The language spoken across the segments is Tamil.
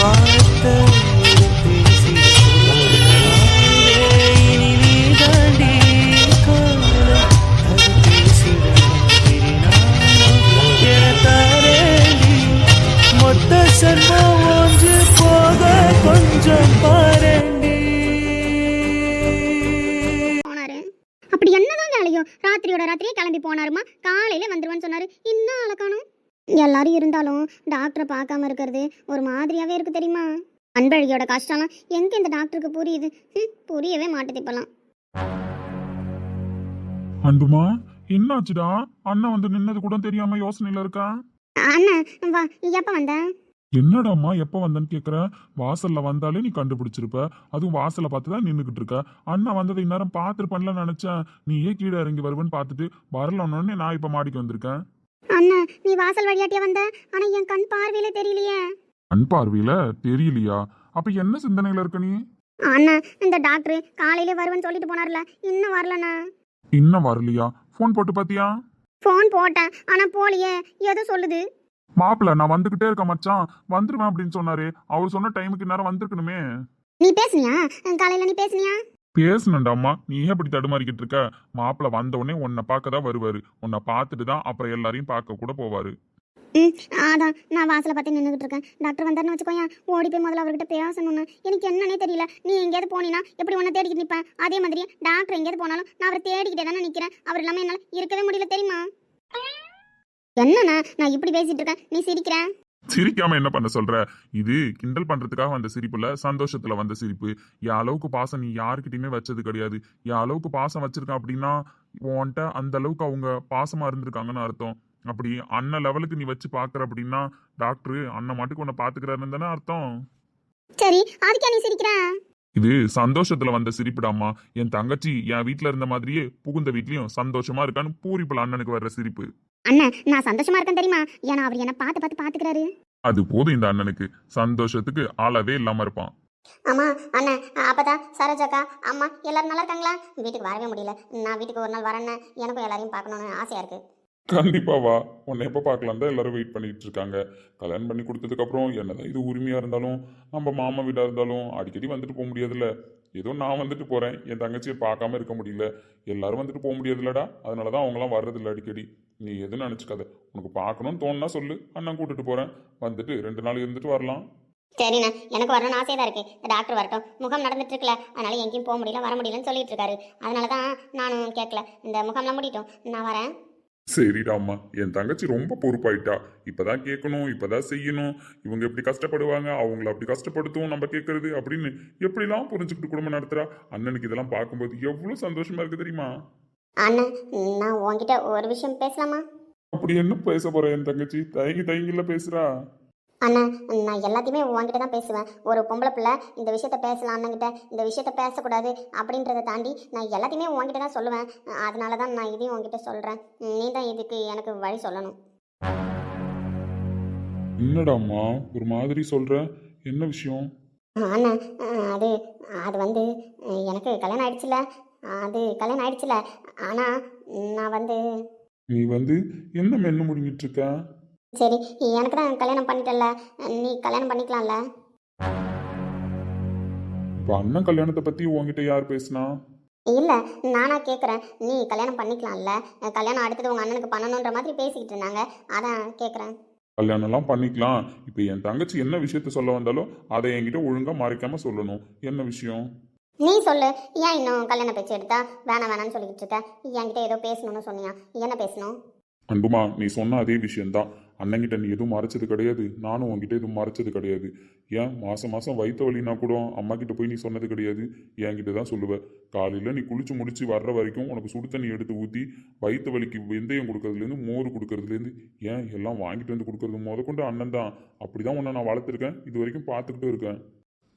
வார்த்தை பேசிட இனி நீ தாண்டி காலம் அது பேசிட என தாரேண்டி மொத்த சர்வம் ஒன்று போக கொஞ்சம் பாரண்டி. அப்படி என்னதான் வேலையோ ராத்திரியோட ராத்திரியே கிளம்பி போனாருமா, காலையில வந்துருவான்னு சொன்னாரு, இன்னும் அழகானும். எல்லாரும் இருந்தாலும் டாக்டரை பார்க்காம இருக்கிறது ஒரு மாதிரியாவே இருக்கு தெரியுமா. அன்பழகியோட கஷ்டம்லாம் எங்க இந்த டாக்டருக்கு புரியுது? புரியவே மாட்டேது இப்பெல்லாம். அன்புமா, என்னாச்சுடா? அண்ணன் வந்து நின்னது கூட தெரியாம யோசனையில இருக்கா? அண்ணன் வா, எப்ப வந்த? என்னடாம்மா எப்ப வந்தன்னு கேக்குற? வாசல்ல வந்தாலே நீ கண்டுபிடிச்சிருப்ப. அதுவும் வாசல்ல பார்த்துதான் நின்னுகிட்டு இருக்க. அண்ணா வந்ததை இந்நேரம் பார்த்துருப்பேன்ல நினைச்சேன். நீ ஏன் கீழே இறங்கி வருவேன்னு பார்த்துட்டு வரலன்னொடனே நான் இப்ப மாடிக்கு வந்திருக்கேன். அண்ணா நீ வாசல் வழியாட்டியா வந்த, ஆனா என் கண் பார்வையில தெரியலையே. கண் பார்வையில தெரியலையா? அப்ப என்ன சிந்தனையில இருக்க நீ? அண்ணா இந்த டாக்டர் காலையில வருவேன்னு சொல்லிட்டு போனார்ல, இன்னும் வரலண்ணா. இன்னும் வரலையா? போன் போட்டு பாத்தியா? போன் போட்டேன், ஆனா போலியே. எது சொல்லுது? மாப்பிள்ள நான் வந்துகிட்டே இருக்க மச்சான், வந்துருவேன் அப்படின்னு சொன்னாரு. அவர் சொன்ன டைமுக்கு நேரம் வந்திருக்கணுமே. நீ பேசுனியா? காலையில நீ பேசுனியா? பேசணுண்டாம்மா, நீ ஏன் இப்படி தடுமாறிக்கிட்டு இருக்க? மாப்பிள்ள வந்த உடனே உன்னை பார்க்க தான் வருவாரு. உன்னை பார்த்துட்டு தான் அப்புறம் எல்லாரையும் பார்க்க கூட போவாரு. அதான் நான் வாசலை பார்த்து நின்றுகிட்டு இருக்கேன். டாக்டர் வந்தாருன்னு வச்சுக்கோயா, ஓடி போய் முதல்ல அவர்கிட்ட பேசணும்னு. எனக்கு என்னன்னே தெரியல. நீ எங்கேயாவது போனீங்கன்னா எப்படி உன்னை தேடிக்கிட்டு நிற்பேன், அதே மாதிரி டாக்டர் எங்கேயாவது போனாலும் நான் அவரை தேடிக்கிட்டே தானே நிற்கிறேன். அவர் இல்லாமல் என்னால் இருக்கவே முடியல தெரியுமா. என்னண்ணா நான் இப்படி பேசிட்டு இருக்கேன், நீ சிரிக்கிற? சிரிக்காம என்ன பண்ண சொல்ற? இது கிண்டல் பண்றதுக்காக வந்த சிரிப்புல, சந்தோஷத்துல வந்த சிரிப்பு. என் அளவுக்கு பாசம் நீ யாருக்கிட்டையுமே வச்சது கிடையாது. என் அளவுக்கு பாசம் வச்சிருக்கான் அப்படின்னா உன்கிட்ட அந்த அளவுக்கு அவங்க பாசமா இருந்திருக்காங்கன்னு அர்த்தம். அப்படி அண்ணன் லெவலுக்கு நீ வச்சு பாக்குற அப்படின்னா டாக்டர் அண்ணன் மாட்டுக்கு உன்னை பாத்துக்கிறாருன்னு தானே அர்த்தம். சரி, அதுக்கே நீ சிரிக்கிற? இது சந்தோஷத்துல வந்த சிரிப்புடாமா. என் தங்கச்சி என் வீட்டுல இருந்த மாதிரியே புகுந்த வீட்லயும் சந்தோஷமா இருக்கான்னு பூரிப்புல அண்ணனுக்கு வர்ற சிரிப்பு. அண்ணன் நான் சந்தோஷமா இருக்கேன் தெரியுமா, ஏன்னா அவர் என்ன பார்த்து பார்த்து பாத்துக்கிறாரு. அது போதும் இந்த அண்ணனுக்கு. சந்தோஷத்துக்கு அளவே இல்லாம இருப்பான். ஆமா அண்ணன், அப்பதான் சரோஜாக்கா அம்மா எல்லாரும் நல்லா இருக்காங்களா? வீட்டுக்கு வரவே முடியல, நான் வீட்டுக்கு ஒரு நாள் வரேன்னு. எனக்கும் எல்லாரையும் பார்க்கணும்னு ஆசையா இருக்கு. கண்டிப்பா வா, உன்னை எப்போ பார்க்கலாம் தான் எல்லாரும் வெயிட் பண்ணிட்டு இருக்காங்க. கல்யாணம் பண்ணி கொடுத்ததுக்கு அப்புறம் என்னதான் இது உரிமையா இருந்தாலும் நம்ம மாமா வீடா இருந்தாலும் அடிக்கடி வந்துட்டு போக முடியாதுல்ல. ஏதோ நான் வந்துட்டு போறேன், என் தங்கச்சியை பார்க்காம இருக்க முடியல. எல்லாரும் வந்துட்டு போக முடியாதுல்லடா, அதனாலதான் அவங்களாம் வர்றதில்ல அடிக்கடி. நீ எதுவும் நினைச்சுக்காத, உனக்கு பார்க்கணும்னு தோணுனா சொல்லு, அண்ணன் கூட்டிட்டு போறேன். வந்துட்டு 2 நாள் இருந்துட்டு வரலாம். சரிண்ணா, எனக்கு வரணும்னு ஆசையாக தான் இருக்கு. டாக்டர் வரட்டும், முகாம் நடந்துட்டு இருக்குல்ல, அதனால எங்கேயும் போக முடியல வர முடியலன்னு சொல்லிட்டு இருக்காரு. அதனால தான் நானும் கேட்கல. இந்த முகாம்லாம் முடிட்டோம், நான் வரேன். சரிடாம்மா, என் தங்கச்சி ரொம்ப பொறுப்பாயிட்டா. இப்பதான் கேட்கணும், இப்பதான் செய்யணும். இவங்க எப்படி கஷ்டப்படுவாங்க, அவங்கள அப்படி கஷ்டப்படுத்தும் நம்ம கேட்கறது அப்படின்னு எப்படிலாம் புரிஞ்சுக்கிட்டு குடும்பம் நடத்துறா. அண்ணனுக்கு இதெல்லாம் பார்க்கும்போது எவ்வளவு சந்தோஷமா இருக்கு தெரியுமா. அண்ணன் நான் உன்கிட்ட ஒரு விஷயம் பேசலாமா? அப்படி என்ன பேச போற என் தங்கச்சி? தயங்கி தயங்கில பேசுறா. அண்ணா நான் எல்லாத்தையுமே உங்ககிட்ட தான் பேசுவேன். ஒரு பொம்பளை பிள்ளை இந்த விஷயத்த பேசலாம் அண்ணங்கிட்ட, இந்த விஷயத்த பேசக்கூடாது அப்படின்றத தாண்டி நான் எல்லாத்தையுமே உங்ககிட்ட தான் சொல்லுவேன். அதனால தான் நான் இதையும் உங்ககிட்ட சொல்கிறேன். நீ தான் இதுக்கு எனக்கு வழி சொல்லணும். என்னடாம்மா ஒரு மாதிரி சொல்ற? என்ன விஷயம்? அண்ணா அது அது வந்து எனக்கு கல்யாணம் ஆயிடுச்சுல. கல்யாணம் ஆயிடுச்சுல. ஆனால் நான் வந்து நீ வந்து என்ன மென்னு முடிஞ்சிட்டு இருக்க? சரி, எனக்கு தான் கல்யாணம் பண்ணிட்டல, நீ கல்யாணம் பண்ணிக்கலாம்ல. இப்போ அண்ணன் கல்யாணத்தை பத்தி உங்ககிட்ட யார் பேசுனா? இல்லை நானா கேட்குறேன், நீ கல்யாணம் பண்ணிக்கலாம்ல. கல்யாணம் அடுத்தது உங்கள் அண்ணனுக்கு பண்ணணுன்ற மாதிரி பேசிக்கிட்டு இருந்தாங்க, அதான் கேட்குறேன். கல்யாணம்லாம் பண்ணிக்கலாம். இப்போ என் தங்கச்சி என்ன விஷயத்த சொல்ல வந்தாலும் அதை என்கிட்ட ஒழுங்கா மறைக்காம சொல்லணும். என்ன விஷயம்? நீ சொல்லு, ஏன் இன்னும் கல்யாண பேச்சு எடுத்தா வேணாம் வேணான்னு சொல்லிக்கிட்டு இருக்க? என்கிட்ட ஏதோ பேசணும்னு சொன்னியா, என்ன பேசணும்? அன்புமா, நீ சொன்ன அதே விஷயம்தான். அண்ணங்கிட்ட நீ எதுவும் மறைச்சது கிடையாது, நானும் உங்ககிட்ட எதுவும் மறைச்சது கிடையாது. ஏன் மாசம் மாசம் வயிற்று வலினா கூட அம்மா கிட்ட போய் நீ சொன்னது கிடையாது, என்கிட்ட தான் சொல்லுவேன். காலையில் நீ குளிச்சு முடிச்சு வர்ற வரைக்கும் உனக்கு சுடு தண்ணி எடுத்து ஊற்றி வயிற்று வலிக்கு வெந்தயம் கொடுக்கறதுலேருந்து மோர் கொடுக்கறதுலேருந்து ஏன் எல்லாம் வாங்கிட்டு வந்து கொடுக்கறது முதற்கொண்டு அண்ணன் தான். அப்படி தான் உன்னை நான் வளர்த்துருக்கேன், இது வரைக்கும் பார்த்துக்கிட்டு இருக்கேன்.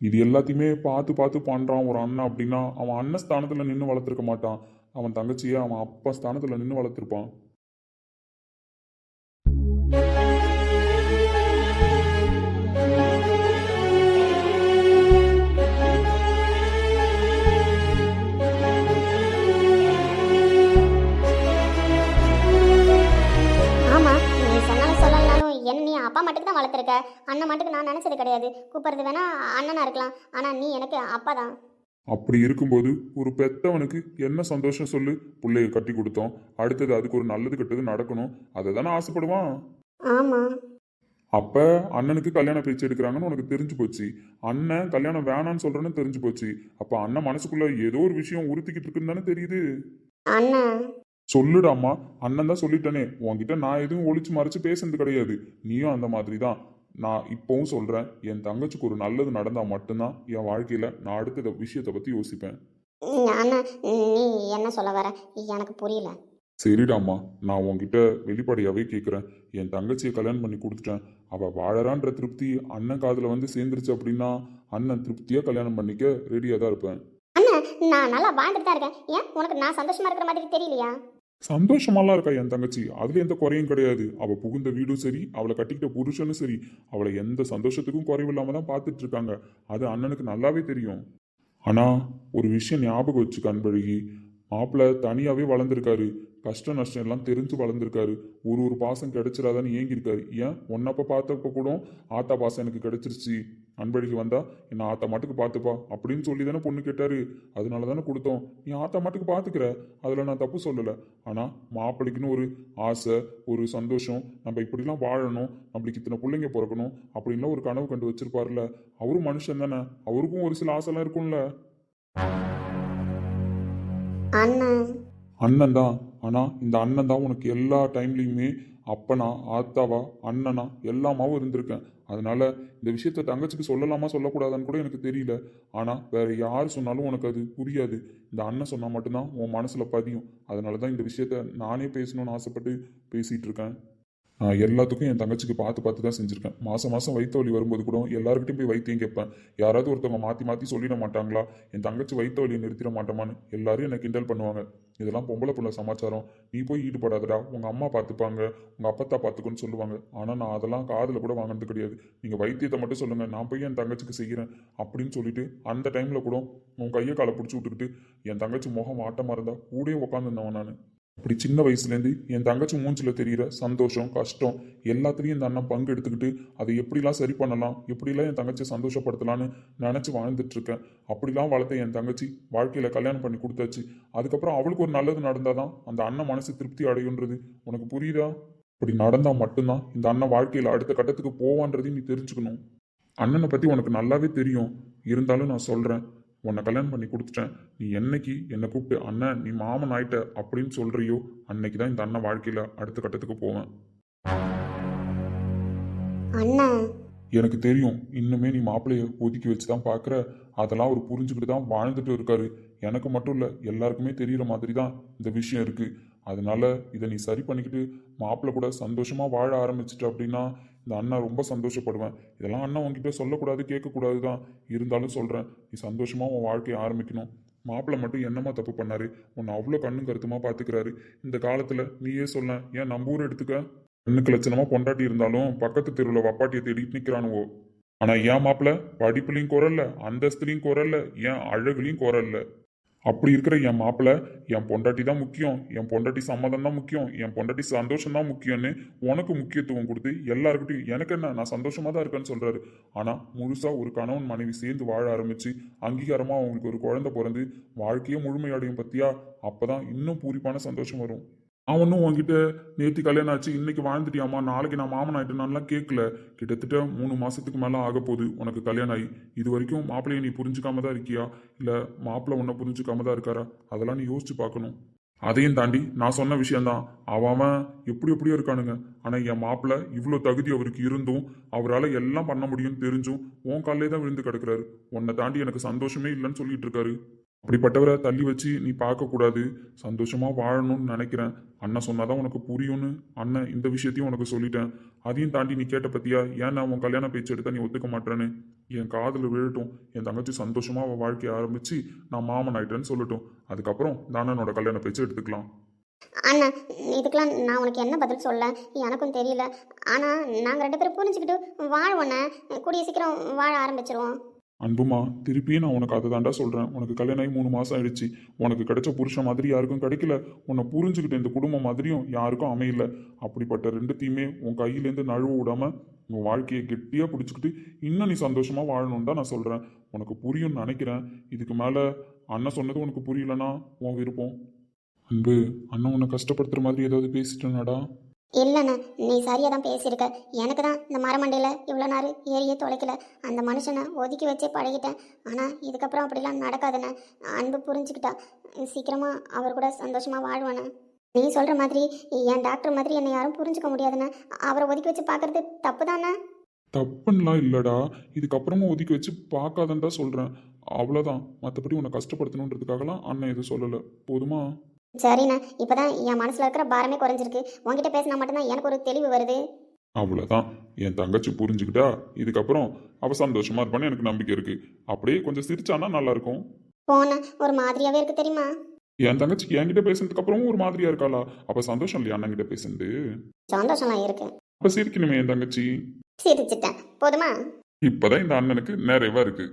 இது எல்லாத்தையுமே பார்த்து பார்த்து பண்ணுறான் ஒரு அண்ணன் அப்படின்னா அவன் அண்ணன் ஸ்தானத்தில் நின்று வளர்த்துருக்க மாட்டான். அவன் தங்கச்சியை அவன் அப்பா ஸ்தானத்தில் நின்று வளர்த்துருப்பான். அப்பா மட்டுக்கு தான் வளர்த்துருக்க, அண்ணன் மட்டுக்கு நான் நினச்சது கிடையாது. கூப்பிட்றது வேணா அண்ணனா இருக்கலாம், ஆனால் நீ எனக்கு அப்பா தான். அப்படி இருக்கும்போது ஒரு பெத்தவனுக்கு என்ன சந்தோஷம் சொல்லு? புள்ளைய கட்டி கொடுத்தோம், அடுத்தது அதுக்கு ஒரு நல்லது கெட்டது நடக்கணும், அதை தானே ஆசைப்படுவான். ஆமாம். அப்ப அண்ணனுக்கு கல்யாண பேச்சு எடுக்கிறாங்கன்னு உனக்கு தெரிஞ்சு போச்சு. அண்ணன் கல்யாணம் வேணான்னு சொல்றேன்னு தெரிஞ்சு போச்சு. அப்ப அண்ணன் மனசுக்குள்ள ஏதோ ஒரு விஷயம் உறுத்திக்கிட்டு இருக்குன்னு தானே தெரியுது. அண்ணன். சொல்லுடாமா. அண்ணன் தான் சொல்லிட்டேனே, உன்கிட்ட நான் எதுவும் ஒளிச்சு மறைச்சு பேசுனது கிடையாது. நீயும் அந்த மாதிரி தான். நான் இப்பவும் சொல்றேன், என் தங்கச்சிக்கு ஒரு நல்லது நடந்தா மட்டும்தான் என் வாழ்க்கையில நான் அடுத்த விஷயத்தை பத்தி யோசிப்பேன். அண்ணன், நீ என்ன சொல்ல வர? எனக்கு புரியல. சரிடாம்மா, நான் உன்கிட்ட வெளிப்படையாவே கேட்குறேன். என் தங்கச்சியை கல்யாணம் பண்ணி கொடுத்துட்டேன். அவ வாழறான்ற திருப்தி அண்ணன் காதுல வந்து சேர்ந்துருச்சு அப்படின்னா அண்ணன் திருப்தியா கல்யாணம் பண்ணிக்க ரெடியா தான் இருப்பேன். அண்ணன், நான் நல்லா வாழ்ந்துட்டு தான் இருக்கேன். ஏன் உனக்கு நான் சந்தோஷமா இருக்கிற மாதிரி தெரியலையா? சந்தோஷமாலாம் இருக்கா என் தங்கச்சி, அதுல எந்த குறையும் கிடையாது. அவ புகுந்த வீடும் சரி, அவளை கட்டிக்கிட்ட புருஷனும் சரி, அவளை எந்த சந்தோஷத்துக்கும் குறைவில்லாம தான் பார்த்துட்டு இருக்காங்க. அது அண்ணனுக்கு நல்லாவே தெரியும். ஆனா ஒரு விஷயம் ஞாபகம் வச்சுக்க அன்பழகி, மாப்பிள்ளை தனியாவே வளர்ந்துருக்காரு. கஷ்ட நஷ்டம் எல்லாம் தெரிஞ்சு வளர்ந்துருக்காரு. ஒரு பாசம் கிடைச்சிடாதான்னு ஏங்கியிருக்காரு. ஏன் ஒன்னப்ப பார்த்தப்ப கூட ஆத்தா பாசம் எனக்கு கிடைச்சிருச்சு, அன்பழகி வந்தா என்ன ஆத்தா மாட்டுக்கு பார்த்துப்பா அப்படின்னு சொல்லி தானே பொண்ணு கேட்டாரு. அதனால தானே கொடுத்தோம். நீ ஆத்தா மாட்டுக்கு பார்த்துக்கிற, அதில் நான் தப்பு சொல்லலை. ஆனால் மாப்பிள்ளைக்குன்னு ஒரு ஆசை, ஒரு சந்தோஷம், நம்ம இப்படிலாம் வாழணும், நம்மளுக்கு இத்தனை பிள்ளைங்க பிறக்கணும் அப்படின்லாம் ஒரு கனவு கண்டு வச்சிருப்பார்ல. அவரும் மனுஷன் தானே, அவருக்கும் ஒரு சில ஆசைலாம் இருக்கும்ல. அண்ணன் தான். ஆனால் இந்த அண்ணன் தான் உனக்கு எல்லா டைம்லையுமே அப்பனா ஆத்தாவா அண்ணனா எல்லாமாவும் இருந்திருக்கேன். அதனால இந்த விஷயத்த தங்கச்சிக்கு சொல்லலாமா சொல்லக்கூடாதான்னு கூட எனக்கு தெரியல. ஆனால் வேற யார் சொன்னாலும் உனக்கு அது புரியாது. இந்த அண்ணன் சொன்னால் மட்டும்தான் உன் மனசில் பதியும். அதனால தான் இந்த விஷயத்த நானே பேசணும்னு ஆசைப்பட்டு பேசிகிட்டு இருக்கேன். நான் எல்லாத்துக்கும் என் தங்கச்சிக்கு பார்த்து பார்த்து தான் செஞ்சுருக்கேன். மாதம் மாதம் வயிற்று வலி வரும்போது கூட எல்லாருக்கிட்டையும் போய் வைத்தியம் கேட்பேன். யாராவது ஒருத்தவங்க மாற்றி மாற்றி சொல்லிட மாட்டாங்களா, என் தங்கச்சி வயிற்று வலியை நிறுத்திட மாட்டோமான்னு எல்லாரும் என்னை கிண்டல் பண்ணுவாங்க. இதெல்லாம் பொம்பளை பிள்ளை சமாச்சாரம், நீ போய் ஈடுபடாதடா, உங்கள் அம்மா பார்த்துப்பாங்க, உங்கள் அப்பத்தா பார்த்துக்குன்னு சொல்லுவாங்க. ஆனால் நான் அதெல்லாம் காதில் கூட வாங்கினது கிடையாது. நீங்கள் வைத்தியத்தை மட்டும் சொல்லுங்கள், நான் போய் என் தங்கச்சிக்கு செய்கிறேன் அப்படின்னு சொல்லிட்டு அந்த டைமில் கூட உன் கையை காலை பிடிச்சி விட்டுக்கிட்டு என் தங்கச்சி முகம் ஆட்டமாக இருந்தால் கூடயே உட்காந்துருந்தவன் நான். அப்படி சின்ன வயசுலேருந்து என் தங்கச்சி மூஞ்சில் தெரிகிற சந்தோஷம் கஷ்டம் எல்லாத்துலேயும் இந்த அண்ணன் பங்கு எடுத்துக்கிட்டு அதை எப்படிலாம் சரி பண்ணலாம், எப்படிலாம் என் தங்கச்சியை சந்தோஷப்படுத்தலான்னு நினச்சி வாழ்ந்துட்டு இருக்கேன். அப்படிலாம் வளர்த்த என் தங்கச்சி வாழ்க்கையில் கல்யாணம் பண்ணி கொடுத்தாச்சு. அதுக்கப்புறம் அவளுக்கு ஒரு நல்லது நடந்தால் தான் அந்த அண்ணன் மனசு திருப்தி அடையுன்றது உனக்கு புரியுதா? அப்படி நடந்தால் மட்டும்தான் இந்த அண்ணன் வாழ்க்கையில் அடுத்த கட்டத்துக்கு போவான்றதையும் நீ தெரிஞ்சுக்கணும். அண்ணனை பற்றி உனக்கு நல்லாவே தெரியும். இருந்தாலும் நான் சொல்கிறேன், உன்னை கல்யாணம் பண்ணி கொடுத்துட்டேன். நீ என்னைக்கு என்னை கூப்பிட்டு அண்ணன் நீ மாமன் ஆயிட்ட அப்படின்னு சொல்றியோ அன்னைக்கு தான் இந்த அண்ணன் வாழ்க்கையில் அடுத்த கட்டத்துக்கு போவேன். எனக்கு தெரியும், இன்னுமே நீ மாப்பிள்ளைய ஒதுக்கி வச்சு தான் பார்க்குற. அதெல்லாம் அவர் புரிஞ்சுக்கிட்டு தான் வாழ்ந்துட்டு இருக்காரு. எனக்கு மட்டும் இல்லை, எல்லாருக்குமே தெரிகிற மாதிரி தான் இந்த விஷயம் இருக்குது. அதனால இதை நீ சரி பண்ணிக்கிட்டு மாப்பிள்ளை கூட சந்தோஷமாக வாழ ஆரம்பிச்சிட்ட அப்படின்னா இந்த அண்ணன் ரொம்ப சந்தோஷப்படுவேன். இதெல்லாம் அண்ணன் உங்ககிட்ட சொல்லக்கூடாது, கேட்கக்கூடாது தான். இருந்தாலும் சொல்கிறேன், நீ சந்தோஷமாக உன் வாழ்க்கையை ஆரம்பிக்கணும். மாப்பிள்ளை மட்டும் என்னமா தப்பு பண்ணாரு, உன்னை அவ்வளோ கண்ணும் கருத்துமா பார்த்துக்கிறாரு. இந்த காலத்தில் நீயே சொல்ல, ஏன் நம்ம ஊரை எடுத்துக்க, கண்ணுக்கு லட்சணமாக பொண்டாட்டி இருந்தாலும் பக்கத்து தெருவில் வப்பாட்டியை தேடிட்டு நிற்கிறானுவோ. ஆனால் ஏன் மாப்பிள்ளை படிப்புலையும் குறல்ல, அந்தஸ்துலையும் குறல்ல, ஏன் அழகுலையும் குறல்ல. அப்படி இருக்கிற என் மாப்பிள்ளை என் பொண்டாட்டி தான் முக்கியம், என் பொண்டாட்டி சம்மதம் தான் முக்கியம், என் பொண்டாட்டி சந்தோஷம் தான் முக்கியம்னு உனக்கு முக்கியத்துவம் கொடுத்து எல்லாருக்கிட்டையும் எனக்கு என்ன நான் சந்தோஷமாக தான் இருக்கேன்னு சொல்கிறாரு. ஆனால் முழுசாக ஒரு கணவன் மனைவி சேர்ந்து வாழ ஆரம்பித்து அங்கீகாரமாக அவங்களுக்கு ஒரு குழந்தை பிறந்து வாழ்க்கையே முழுமையடையும் பற்றியா, அப்போ தான் இன்னும் பூரிப்பான சந்தோஷம் வரும். அவனும் உன்கிட்ட நேற்று கல்யாணம் ஆச்சு இன்னைக்கு வாழ்ந்துட்டியாமா நாளைக்கு நான் மாமன் ஆயிட்டேனான்லாம் கேட்கல. கிட்டத்தட்ட 3 மாதத்துக்கு மேலே ஆக போகுது உனக்கு கல்யாணம் ஆகி. இது வரைக்கும் மாப்பிள்ளையை நீ புரிஞ்சுக்காம தான் இருக்கியா, இல்லை மாப்பிள்ளை உன்னை புரிஞ்சுக்காம தான் இருக்காரா, அதெல்லாம் நீ யோசிச்சு பார்க்கணும். அதையும் தாண்டி நான் சொன்ன விஷயந்தான், அவன் எப்படியோ இருக்கானுங்க. ஆனால் என் மாப்பிள்ளை இவ்வளோ தகுதி அவருக்கு இருந்தும் அவரால் எல்லாம் பண்ண முடியும்னு தெரிஞ்சும் உன் காலையே தான் விழுந்து கிடக்குறாரு. உன்னை தாண்டி எனக்கு சந்தோஷமே இல்லைன்னு சொல்லிட்டு இருக்காரு. அப்படிப்பட்டவரை தள்ளி வச்சு நீ பார்க்கக்கூடாது, சந்தோஷமாக வாழணும்னு நினைக்கிறேன். அண்ணன் சொன்னாதான் உனக்கு புரியும்னு அண்ணன் இந்த விஷயத்தையும் உனக்கு சொல்லிட்டேன். அதையும் தாண்டி நீ கேட்ட பத்தியா, ஏன் நான் உன் கல்யாண பேச்சு எடுத்தா நீ ஒத்துக்க மாட்டேன்னு. என் காதில் விழட்டும், என் தங்கச்சி சந்தோஷமாக அவள் வாழ்க்கையை ஆரம்பித்து நான் மாமன் ஆயிட்டேன்னு சொல்லட்டும். அதுக்கப்புறம் இந்த அண்ணனோட கல்யாண பேச்சு எடுத்துக்கலாம். அண்ணா, இதுக்கெல்லாம் நான் உனக்கு என்ன பதில் சொல்ல எனக்கும் தெரியல. ஆனால் நாங்கள் 2 பேரும் புரிஞ்சுக்கிட்டு வாழ்வோண்ணே, கூடிய சீக்கிரம் வாழ ஆரம்பிச்சிருவோம். அன்புமா திருப்பியும் நான் உனக்கு அதை தாண்டா சொல்கிறேன். உனக்கு கல்யாணம் ஆகி 3 மாதம் ஆயிடுச்சு. உனக்கு கிடைச்ச புருஷன் மாதிரி யாருக்கும் கிடைக்கல. உன்னை புரிஞ்சுக்கிட்ட இந்த குடும்பம் மாதிரியும் யாருக்கும் அமையல. அப்படிப்பட்ட ரெண்டுத்தையுமே உன் கையிலேருந்து நழுவ விடாம உன் வாழ்க்கையை கெட்டியாக பிடிச்சிக்கிட்டு இன்னும் நீ சந்தோஷமாக வாழணும்னு தான் நான் சொல்கிறேன். உனக்கு புரியும்னு நினைக்கிறேன். இதுக்கு மேலே அண்ணன் சொன்னது உனக்கு புரியலன்னா உன் விருப்பம். அன்பு, அண்ணன் உன்னை கஷ்டப்படுத்துகிற மாதிரி ஏதாவது பேசிட்டேனாடா? இல்லைண்ணா, நீ சரியாக தான் பேசியிருக்க. எனக்கு தான் இந்த மரமண்டையில் இவ்வளோ நேரம் ஏறியே தொலைக்கல. அந்த மனுஷனை ஒதுக்கி வச்சே பழகிட்டேன். ஆனால் இதுக்கப்புறம் அப்படிலாம் நடக்காதுண்ணே. அன்பு புரிஞ்சுக்கிட்டா சீக்கிரமாக அவர் கூட சந்தோஷமாக வாழ்வானே. நீ சொல்கிற மாதிரி என் டாக்டர் மாதிரி என்னை யாரும் புரிஞ்சுக்க முடியாதுண்ணே. அவரை ஒதுக்கி வச்சு பார்க்குறது தப்பு தானே? தப்புன்னெலாம் இல்லைடா. இதுக்கப்புறமா ஒதுக்கி வச்சு பார்க்காதன்னு தான் சொல்கிறேன். அவ்வளோதான். மற்றபடி உன்னை கஷ்டப்படுத்தணுன்றதுக்காகலாம் அண்ணன் எதுவும் சொல்லலை. போதுமா? சரிண்ணா, இப்போ தான் என் மனசில் இருக்கிற பாரமே குறைஞ்சிருக்கு. உங்ககிட்ட பேசினா மட்டும்தான் எனக்கு ஒரு தெளிவு வருது. அவ்வளோதான். என் தங்கச்சி புரிஞ்சுக்கிட்டா இதுக்கப்புறம் அவள் சந்தோஷமா இருப்பான்னு எனக்கு நம்பிக்கை இருக்கு. அப்படியே கொஞ்சம் சிரிச்சானா நல்லா இருக்கும். போன ஒரு மாதிரியாகவே இருக்கு தெரியுமா? என் தங்கச்சிக்கு என்கிட்ட பேசுனதுக்கு அப்புறமும் ஒரு மாதிரியா இருக்காளா? அப்ப சந்தோஷம் இல்லையா அண்ணன்கிட்ட பேசுனது? சந்தோஷம்லாம் இருக்கு. அப்ப சிரிக்கணுமே என் தங்கச்சி. சிரிச்சிட்டேன், போதுமா? இப்பதான் இந்த அண்ணனுக்கு நிறைவா இருக்கு.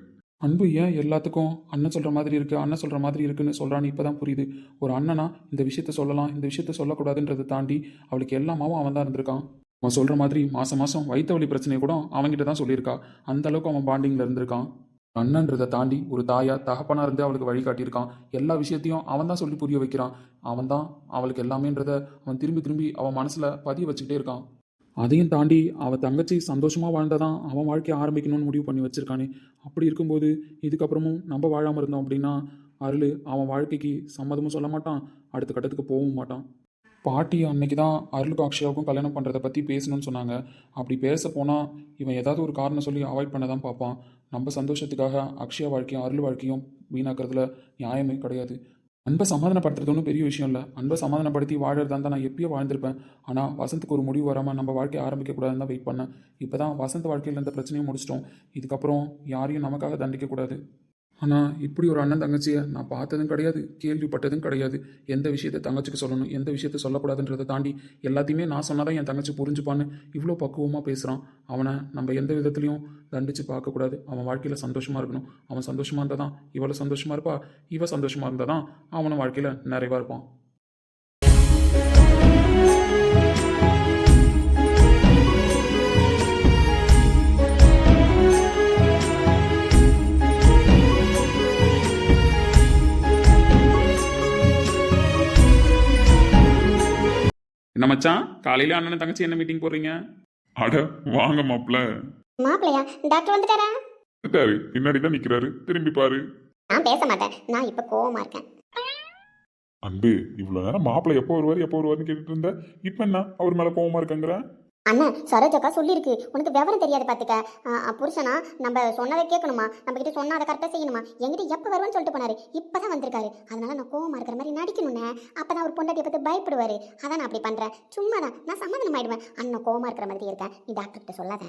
அன்பு ஏன் எல்லாத்துக்கும் அண்ணன் சொல்கிற மாதிரி இருக்குது, அண்ணன் சொல்கிற மாதிரி இருக்குன்னு சொல்கிறான்னு இப்போ தான் புரியுது. ஒரு அண்ணனா இந்த விஷயத்த சொல்லலாம், இந்த விஷயத்த சொல்லக்கூடாதுன்றதை தாண்டி அவளுக்கு எல்லாமாவும் அவன் தான் இருந்திருக்கான். அவன் சொல்கிற மாதிரி மாதம் மாதம் வயிற்று வலி பிரச்சனையை கூட அவன்கிட்ட தான் சொல்லியிருக்கா. அந்த அளவுக்கு அவன் பாண்டிங்கில் இருந்திருக்கான். அண்ணன்றதை தாண்டி ஒரு தாயா தகப்பனாக இருந்து அவளுக்கு வழிகாட்டியிருக்கான். எல்லா விஷயத்தையும் அவன் தான் சொல்லி புரிய வைக்கிறான். அவன் தான் அவளுக்கு எல்லாமேன்றதை அவன் திரும்பி திரும்பி அவன் மனசில் பதிய வச்சுக்கிட்டே இருக்கான். அதையும் தாண்டி அவள் தங்கச்சி சந்தோஷமாக வாழ்ந்ததான் அவன் வாழ்க்கையை ஆரம்பிக்கணும்னு முடிவு பண்ணி வச்சுருக்கானே. அப்படி இருக்கும்போது இதுக்கப்புறமும் நம்ம வாழாமல் இருந்தோம் அப்படின்னா அருள் அவன் வாழ்க்கைக்கு சம்மதமும் சொல்ல மாட்டான், அடுத்த கட்டத்துக்கு போகவும் மாட்டான். பாட்டி அன்னைக்கு தான் அருளுக்கும் அக்ஷயாவுக்கும் கல்யாணம் பண்ணுறதை பற்றி பேசணும்னு சொன்னாங்க. அப்படி பேச போனால் இவன் ஏதாவது ஒரு காரணம் சொல்லி அவாய்ட் பண்ண தான் பார்ப்பான். நம்ம சந்தோஷத்துக்காக அக்ஷயா வாழ்க்கையும் அருள் வாழ்க்கையும் வீணாக்கிறதுல நியாயமே கிடையாது. அன்பை சமாதானப்படுத்துறது ஒன்றும் பெரிய விஷயம் இல்லை. அன்பை சமாதானப்படுத்தி வாழறதா இருந்தால் நான் எப்பயோ வாழ்ந்திருப்பேன். ஆனால் வசந்துக்கு ஒரு முடிவு வராமல் நம்ம வாழ்க்கையை ஆரம்பிக்கக்கூடாதுன்னு தான் வெயிட் பண்ணேன். இப்போ தான் வசந்த் வாழ்க்கையில் இந்த பிரச்சனையும் முடிச்சிட்டோம். இதுக்கப்புறம் யாரையும் நமக்காக தண்டிக்கக்கூடாது. ஆனால் இப்படி ஒரு அண்ணன் தங்கச்சியை நான் பார்த்ததும் கிடையாது, கேள்விப்பட்டதும் கிடையாது. எந்த விஷயத்தை தங்கச்சிக்கு சொல்லணும், எந்த விஷயத்தை சொல்லக்கூடாதுன்றதை தாண்டி எல்லாத்தையுமே நான் சொன்னாதான் என் தங்கச்சி புரிஞ்சுப்பான்னு இவ்வளோ பக்குவமாக பேசுகிறான். அவனை நம்ம எந்த விதத்துலையும் தண்டித்து பார்க்கக்கூடாது. அவன் வாழ்க்கையில் சந்தோஷமாக இருக்கணும். அவன் சந்தோஷமாக இருந்தால் தான் இவளை சந்தோஷமாக இருப்பா, இவ சந்தோஷமாக இருந்தால் தான் அவனும் வாழ்க்கையில் நிறைவாக இருப்பான். என்ன மச்சான், காலையில அண்ணன் தங்கச்சி என்ன மீட்டிங் போடுறீங்க? அட வாங்க மாப்பிள்ள. மாப்பிள்ளையா? டாக்டர் வந்துட்டாரா? பின்னாடி தான் நிக்கிறாரு, திரும்பி பாரு. நான் பேச மாட்டேன், நான் இப்போ கோவமா இருக்கேன். அன்பு, இவ்வளவு நேரம் மாப்பிள்ள எப்போ வருவாருன்னு கேட்டுட்டு இருந்த. இப்ப என்ன அவர் மேல கோவமா இருக்கங்கிற? அண்ணன் சரோஜக்கா சொல்லியிருக்கு, உனக்கு விவரம் தெரியாது பார்த்துக்க. புருஷனா நம்ம சொன்னதை கேட்கணுமா, நம்ம கிட்ட சொன்னா அதை கரெக்டாக செய்யணுமா. என்கிட்ட எப்போ வருவான்னு சொல்லிட்டு போனாரு, இப்போதான் வந்திருக்காரு. அதனால நான் கோவமா இருக்கிற மாதிரி நடிக்கணும்னே. அப்பதான் ஒரு பொண்டாட்டியை பற்றி பயப்படுவாரு. அதான் நான் அப்படி பண்றேன். சும்மா தான், நான் சமாதானம் ஆயிடுவேன். அண்ணன் கோவமா இருக்கிற மாதிரி இருக்கேன், நீ டாக்டர் கிட்ட சொல்லாத.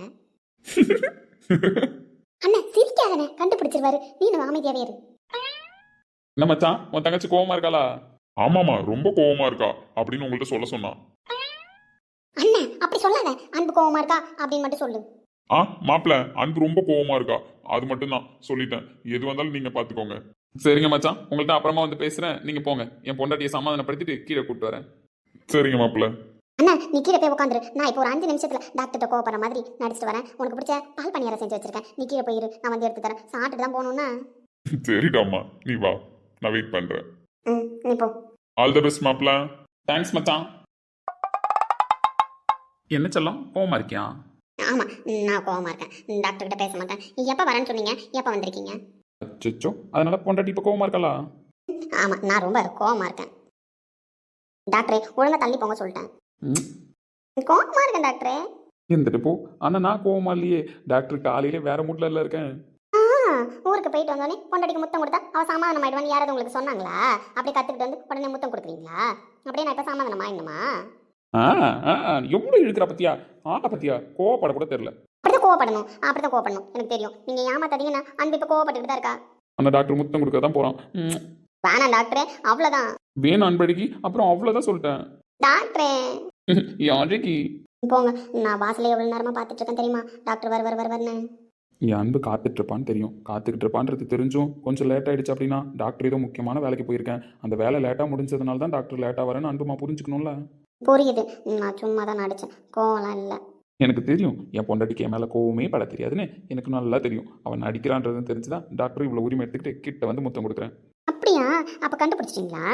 அண்ணன் சிரிக்காதனே, கண்டுபிடிச்சிருவாரு. நீ அமைதியாவே இரு. என்ன மச்சான், உன் தங்கச்சி கோவமா இருக்காளா? ஆமாமா, ரொம்ப கோவமா இருக்கா அப்படின்னு உங்கள்ட்ட சொல்ல சொன்னான். அண்ணன் அப்படி சொல்லாத, அன்பு கோவமா இருக்கா அப்படின்னு மட்டும் சொல்லு. மாப்பிள்ள, அன்பு ரொம்ப கோவமா இருக்கா, அது மட்டும் தான் சொல்லிட்டேன். எது வந்தாலும் நீங்க பாத்துக்கோங்க. சரிங்க மச்சான், உங்கள்கிட்ட அப்புறமா வந்து பேசுறேன். நீங்க போங்க, என் பொண்டாட்டியை சமாதானப்படுத்திட்டு கீழே கூப்பிட்டு வரேன். சரிங்க மாப்பிள்ள. அண்ணா நீ கீழே போய் உட்காந்துரு. நான் இப்போ ஒரு 5 நிமிஷத்துல டாக்டர்கிட்ட கோவப்படுற மாதிரி நடிச்சிட்டு வரேன். உனக்கு பிடிச்ச பால் பணியாரம் செஞ்சு வச்சிருக்கேன், நீ கீழே போயிரு, நான் வந்து எடுத்து தரேன். சாப்பிட்டு தான் போகணும்னா. சரிடாம்மா, நீ வா, நான் வெயிட் பண்றேன். நீ போ. ஆல் தி பெஸ்ட் மாப்பிள்ள. தேங்க்ஸ் மச்சான். என்ன செல்லம், கோவமா இருக்கியா? ஆமா, நான் கோவமா இருக்கேன். டாக்டர் கிட்ட பேச மாட்டேன். எப்ப வரேன்னு சொன்னீங்க, எப்ப வந்திருக்கீங்க? அச்சோ, அதனால பொண்டாட்டி இப்போ கோவமா இருக்காளா? ஆமா, நான் ரொம்ப கோவமா இருக்கேன். டாக்டரே ஒழுங்கா தள்ளி போங்க சொல்லிட்டேன். கோவமா இருக்கேன் டாக்டரே. இருந்துட்டு போ. ஆனா நான் கோவமா இல்லையே, டாக்டர் காலையிலே வேற மூட்ல இல்ல இருக்கேன். ஊருக்கு போயிட்டு வந்தோடனே பொண்டாட்டிக்கு முத்தம் கொடுத்தா அவ சமாதானம் ஆயிடுவான்னு யாராவது உங்களுக்கு சொன்னாங்களா? அப்படி கத்துக்கிட்டு வந்து உடனே முத்தம் கொடுக்குறீங்களா? அப்படியே நான் இப்ப சமாதானம் ஆயிடணுமா? எவ்வளவு இழுக்கிற பத்தியா, பத்தியா, கோவப்பட கூட தெரியல. அப்படிதான் கோவப்படணும், எனக்கு தெரியும். நீங்க ஏமாத்தாதீங்கன்னா அன்பு இப்ப கோவப்பட்டுட்டு தான் இருக்கா. அந்த டாக்டர் முத்தம் கொடுக்க தான் போறான். வேணாம் டாக்டரே, அவ்வளவுதான். வேணும் அன்பழகி, அப்புறம் அவ்வளவுதான் சொல்லிட்டேன். டாக்டரே யாருக்கு போங்க, நான் வாசலே எவ்வளவு நேரமா பாத்துட்டு இருக்கேன் தெரியுமா, டாக்டர் வருவார்னு. என் அன்பு காத்துட்ருப்பான்னு தெரியும். காத்துக்கிட்டு இருப்பான்றது தெரிஞ்சும் கொஞ்சம் லேட் ஆயிடுச்சு அப்படின்னா டாக்டர் ஏதோ முக்கியமான வேலைக்கு போயிருக்கேன், அந்த வேலை லேட்டாக முடிஞ்சதுனால தான் டாக்டர் லேட்டாக வரேன்னு அன்புமா புரிஞ்சுக்கணும்ல. புரியுது. நான் சும்மா தான் நடித்தேன், கோவம்லாம் இல்லை. எனக்கு தெரியும் என் பொண்டாட்டிக்கு என் மேலே கோவமே பட தெரியாதுன்னு எனக்கு நல்லா தெரியும். அவன் நடிக்கிறான்றதுன்னு தெரிஞ்சு தான் டாக்டர் இவ்வளோ உரிமை எடுத்துக்கிட்டு கிட்ட வந்து முத்தம் கொடுக்குறேன். அப்படியா? அப்போ கண்டுபிடிச்சிட்டிங்களா?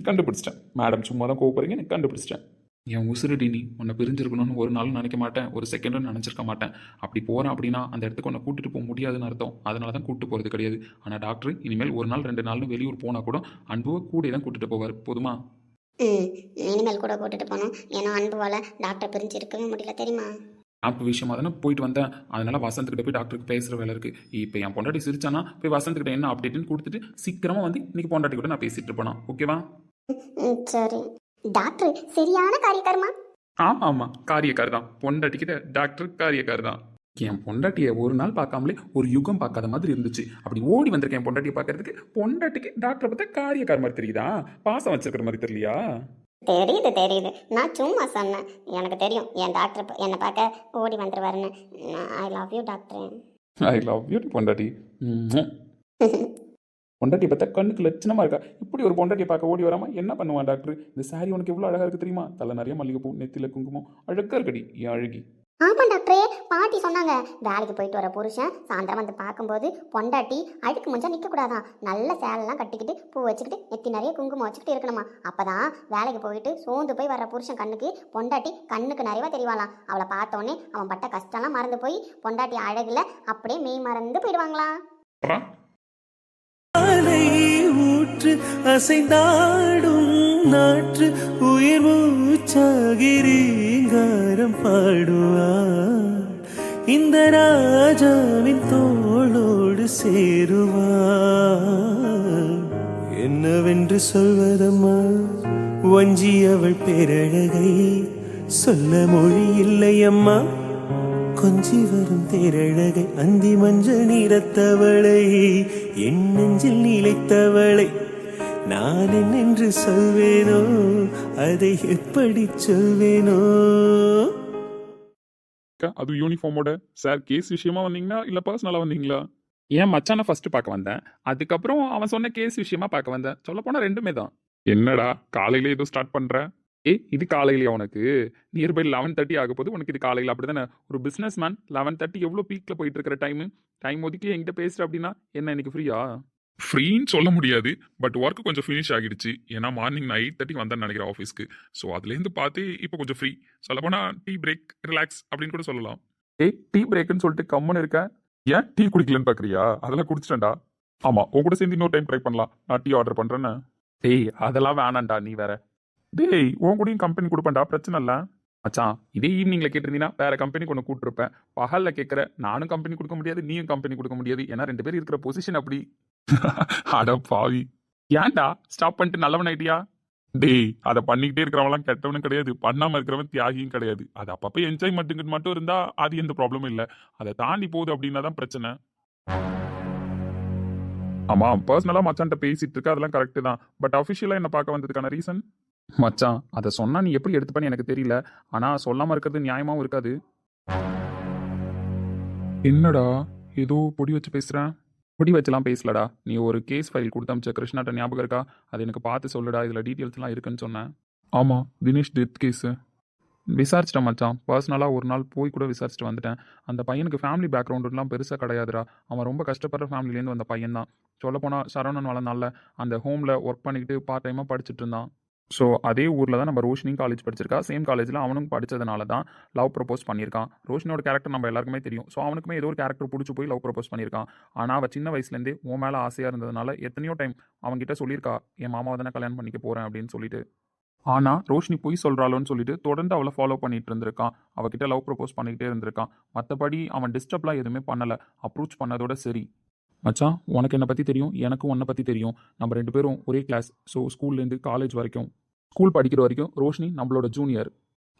கண்டுபிடிச்சிட்டேன். மேடம் சும்மா தான் கோவப்படுறீங்க, எனக்கு கண்டுபிடிச்சிட்டேன். என் உசுரடி நீ உன்னை பிரிஞ்சிருக்கணும்னு ஒரு நாளும் நினைக்க மாட்டேன், ஒரு செகண்டும் நினச்சிருக்க மாட்டேன். அப்படி போகிறேன் அப்படின்னா அந்த இடத்துக்கு உன்னை கூட்டிட்டு போக முடியாதுன்னு அர்த்தம். அதனால தான் கூப்பிட்டு போகிறது கிடையாது. ஆனால் டாக்டர் இனிமேல் ஒரு நாள் 2 நாள்னு வெளியூர் போனால் கூட அன்புவை கூட தான் கூட்டிட்டு போவார். போதுமா? இனிமேல் கூட கூட்டிட்டு போகணும். ஏன்னா அன்புவால் டாக்டர் பிரிஞ்சு இருக்கவே முடியல, தெரியுமா? ஆப் விஷயமா தானே போயிட்டு வந்தேன். அதனால வசந்த்கிட்ட போய் டாக்டருக்கு பேசுகிற வேலை இருக்குது. இப்போ என் பொண்டாட்டி சிரிச்சானா போய் வசந்த்கிட்ட என்ன அப்டேட்டுன்னு கொடுத்துட்டு சீக்கிரமாக வந்து இன்னைக்கு பொண்டாட்டி கூட நான் பேசிட்டு இருப்பேனா? ஓகேவா? சரி. டாக்டர் சரியான காரியக்காரமா? ஆமாம் ஆமாம், காரியக்கார் தான். பொண்டாட்டிக்கிட்ட டாக்டர் காரியக்கார் தான். என் பொண்டாட்டியை ஒரு நாள் பார்க்காமலே ஒரு யுகம் பார்க்காத மாதிரி இருந்துச்சு. அப்படி ஓடி வந்திருக்கேன் என் பொண்டாட்டியை பார்க்கறதுக்கு. பொண்டாட்டிக்கு டாக்டரை பார்த்தா காரியக்கார மாதிரி தெரியுதா? பாசம் வச்சிருக்கிற மாதிரி தெரியலையா? தெரியுது தெரியுது, நான் சும்மா சொன்னேன். எனக்கு தெரியும் என் டாக்டர் என்னை பார்க்க ஓடி வந்துருவாருன்னு. I love you doctor. I love you பொண்டாட்டி. பொண்டாட்டி பார்த்தா கண்ணுக்கு லட்சணமா இருக்கா. இப்படி ஒரு பொண்டாட்டியை பார்க்க ஓடி வராமல் என்ன பண்ணுவான் டாக்டர்? இந்த சாரி உனக்கு எவ்வளோ அழகாக இருக்குது தெரியுமா? தலை நிறைய மல்லிகைப்பூ, நெத்தியில் குங்குமம், அழகாக இருக்கடி என் அழகி. ஆமாம் டாக்டரே, பாட்டி சொன்னாங்க வேலைக்கு போயிட்டு வர புருஷன் சாயந்தரம் வந்து பார்க்கும்போது பொண்டாட்டி அழுக்கு முஞ்சா நிற்கக்கூடாதான், நல்ல சேலெல்லாம் கட்டிக்கிட்டு பூ வச்சுக்கிட்டு நெத்தி நிறைய குங்குமம் வச்சுக்கிட்டு இருக்கணுமா. அப்பதான் வேலைக்கு போயிட்டு சோர்ந்து போய் வர புருஷன் கண்ணுக்கு பொண்டாட்டி கண்ணுக்கு நிறையவா தெரியவாளாம். அவளை பார்த்தோன்னே அவன் பட்ட கஷ்டம்லாம் மறந்து போய் பொண்டாட்டி அழகுல அப்படியே மெய் மறந்து போயிடுவாங்களாம். அலை ஊற்று அசைந்தாடும் நாற்று உயிர் மூச்சாகிறீங்காரம் பாடுவார், இந்த ராஜாவின் தோளோடு சேருவார். என்னவென்று சொல்வதம்மா வஞ்சி அவள் பேரழகை, சொல்ல மொழி இல்லையம்மா கொஞ்சி வரும் தேரழகை, அந்தி மஞ்சள் நிறத்தவளை, என் நெஞ்சில் நிலைத்தவளை நான் என்னென்று சொல்வேனோ, அதை எப்படி சொல்வேனோ. அது யூனிஃபார்மோட. சார் கேஸ் விஷயமா வந்தீங்களா இல்லை பர்சனலாக வந்தீங்களா? ஏன் மச்சானை ஃபர்ஸ்ட் பார்க்க வந்தேன், அதுக்கப்புறம் அவன் சொன்ன கேஸ் விஷயமா பார்க்க வந்தேன். சொல்ல போனால் ரெண்டுமே தான். என்னடா காலையில ஏதோ ஸ்டார்ட் பண்ற? இது காலையிலையா உனக்கு? நியர்பை 11:30 ஆக போது. உனக்கு இது காலையில் அப்படி தானே? ஒரு பிஸ்னஸ் மேன் 11:30 எவ்வளோ பீக்கில் போயிட்டு இருக்கிற டைம் ஒதுக்கி என்கிட்ட பேசுகிற அப்படின்னா என்ன இன்னைக்கு ஃப்ரீயா? ஃப்ரீன்னு சொல்ல முடியாது, பட் ஒர்க் கொஞ்சம் ஃபினிஷ் ஆகிடுச்சு. ஏன்னா மார்னிங் நான் 8:30 வந்தேன்னு நினைக்கிறேன் ஆஃபீஸ்க்கு. ஸோ அதுலேருந்து பார்த்து இப்போ கொஞ்சம் ஃப்ரீ. சொல்லப்போனால் டீ பிரேக், ரிலாக்ஸ் அப்படின்னு கூட சொல்லலாம். டீ பிரேக்குன்னு சொல்லிட்டு கம்முன்னு இருக்கேன். ஏன் டீ குடிக்கலன்னு பார்க்குறியா? அதெல்லாம் குடிச்சிட்டேன்டா. ஆமாம், உங்க கூட சேர்ந்து இன்னொரு டைம் ட்ரை பண்ணலாம். நான் டீ ஆர்டர் பண்ணுறேன்னு. அதெல்லாம் வேணாண்டா, நீ வேற. உன் கூடயும் கம்பெனி கொடுப்பேன்டா, பிரச்சனை இல்லை. மச்சான், இதே ஈவினிங்ல கேட்டிருந்தீங்கன்னா வேற கம்பெனிக்கு ஒன்று கூப்பிட்டுருப்பேன். பகலில் கேட்குற, நானும் கம்பெனி கொடுக்க முடியாது, நீயும் கம்பெனி கொடுக்க முடியாது. ஏன்னா 2 பேர் இருக்கிற பொசிஷன் அப்படி. அட பாவி, ஏன்டா ஸ்டாப் பண்ணிட்டு நல்லவன் ஐடியா? அதை பண்ணிக்கிட்டே இருக்கிறவங்களாம் கெட்டவனும் கிடையாது, பண்ணாம இருக்கிறவன் தியாகியும் கிடையாது. அது அப்பப்போ என்ஜாய்மெண்ட்டுக்கு மட்டும் இருந்தா அது எந்த ப்ராப்ளமும் இல்லை. அதை தாண்டி போகுது அப்படின்னா தான் பிரச்சனை. ஆமா, பர்சனலா மச்சான்ட்ட பேசிட்டு இருக்க, அதெல்லாம் கரெக்டு தான். பட் அஃபிஷியலா என்ன பார்க்க வந்ததுக்கான ரீசன்? மச்சான், அதை சொன்னா நீ எப்படி எடுத்துப்பேன்னு எனக்கு தெரியல. ஆனா சொல்லாம இருக்கிறது நியாயமாவும் இருக்காது. என்னடா ஏதோ பொடி வச்சு பேசுறேன்? பொடி வச்செல்லாம் பேசலடா. நீ ஒரு கேஸ் ஃபைல் கொடுத்து அமிச்ச கிருஷ்ணாட்ட ஞாபகம் இருக்கா? அது எனக்கு பார்த்து சொல்லுடா, இதில் டீட்டெயில்ஸ்லாம் இருக்குன்னு சொன்னேன். ஆமா, தினேஷ் டெத் கேஸு விசாரிச்சிட்டேன் மச்சான். பர்சனலாக ஒரு நாள் போய் கூட விசாரிச்சுட்டு வந்துட்டேன். அந்த பையனுக்கு ஃபேமிலி பேக்ரவுண்டுலாம் பெருசாக கிடையாதுடா. அவன் ரொம்ப கஷ்டப்படுற ஃபேமிலிலேருந்து வந்த பையன் தான். சொல்லப்போனால் சரவணன் வளர்ந்தால அந்த ஹோமில் ஒர்க் பண்ணிக்கிட்டு பார்ட் டைமாக படிச்சுட்டு இருந்தான். ஸோ அதே ஊரில் தான் நம்ம ரோஷினியும் காலேஜ் படிச்சிருக்கா. சேம் காலேஜில் அவனும் படித்ததுனால தான் லவ் ப்ரப்போஸ் பண்ணியிருக்கான். ரோஷினியோட கேரக்டர் நம்ம எல்லாருக்குமே தெரியும். ஸோ அவனுக்குமே ஏதோ ஒரு கேரக்டர் பிடிச்சி போய் லவ் ப்ரப்போஸ் பண்ணியிருக்கான். ஆனால் அவள் சின்ன வயசுலேருந்தே உன் மேலே ஆசையாக இருந்ததுனால எத்தனையோ டைம் அவன்கிட்ட சொல்லியிருக்கா, என் மாமாவை தானே கல்யாணம் பண்ணிக்க போகிறேன் அப்படின்னு சொல்லிட்டு. ஆனால் ரோஷினி போய் சொல்கிறாளோன்னு சொல்லிட்டு தொடர்ந்து அவளை ஃபாலோ பண்ணிட்டு இருந்திருக்கான். அவகிட்ட லவ் ப்ரப்போஸ் பண்ணிக்கிட்டே இருந்திருக்கான். மற்றபடி அவன் டிஸ்டர்ப்லாம் எதுவுமே பண்ணலை. அப்ரோச் பண்ணதோட சரி. மச்சான், உனக்கு என்னை பற்றி தெரியும், எனக்கும் உன்னை பற்றி தெரியும். நம்ம 2 பேரும் ஒரே கிளாஸ். ஸோ ஸ்கூல்லேருந்து காலேஜ் வரைக்கும், ஸ்கூல் படிக்கிற வரைக்கும் ரோஷினி நம்மளோட ஜூனியர்.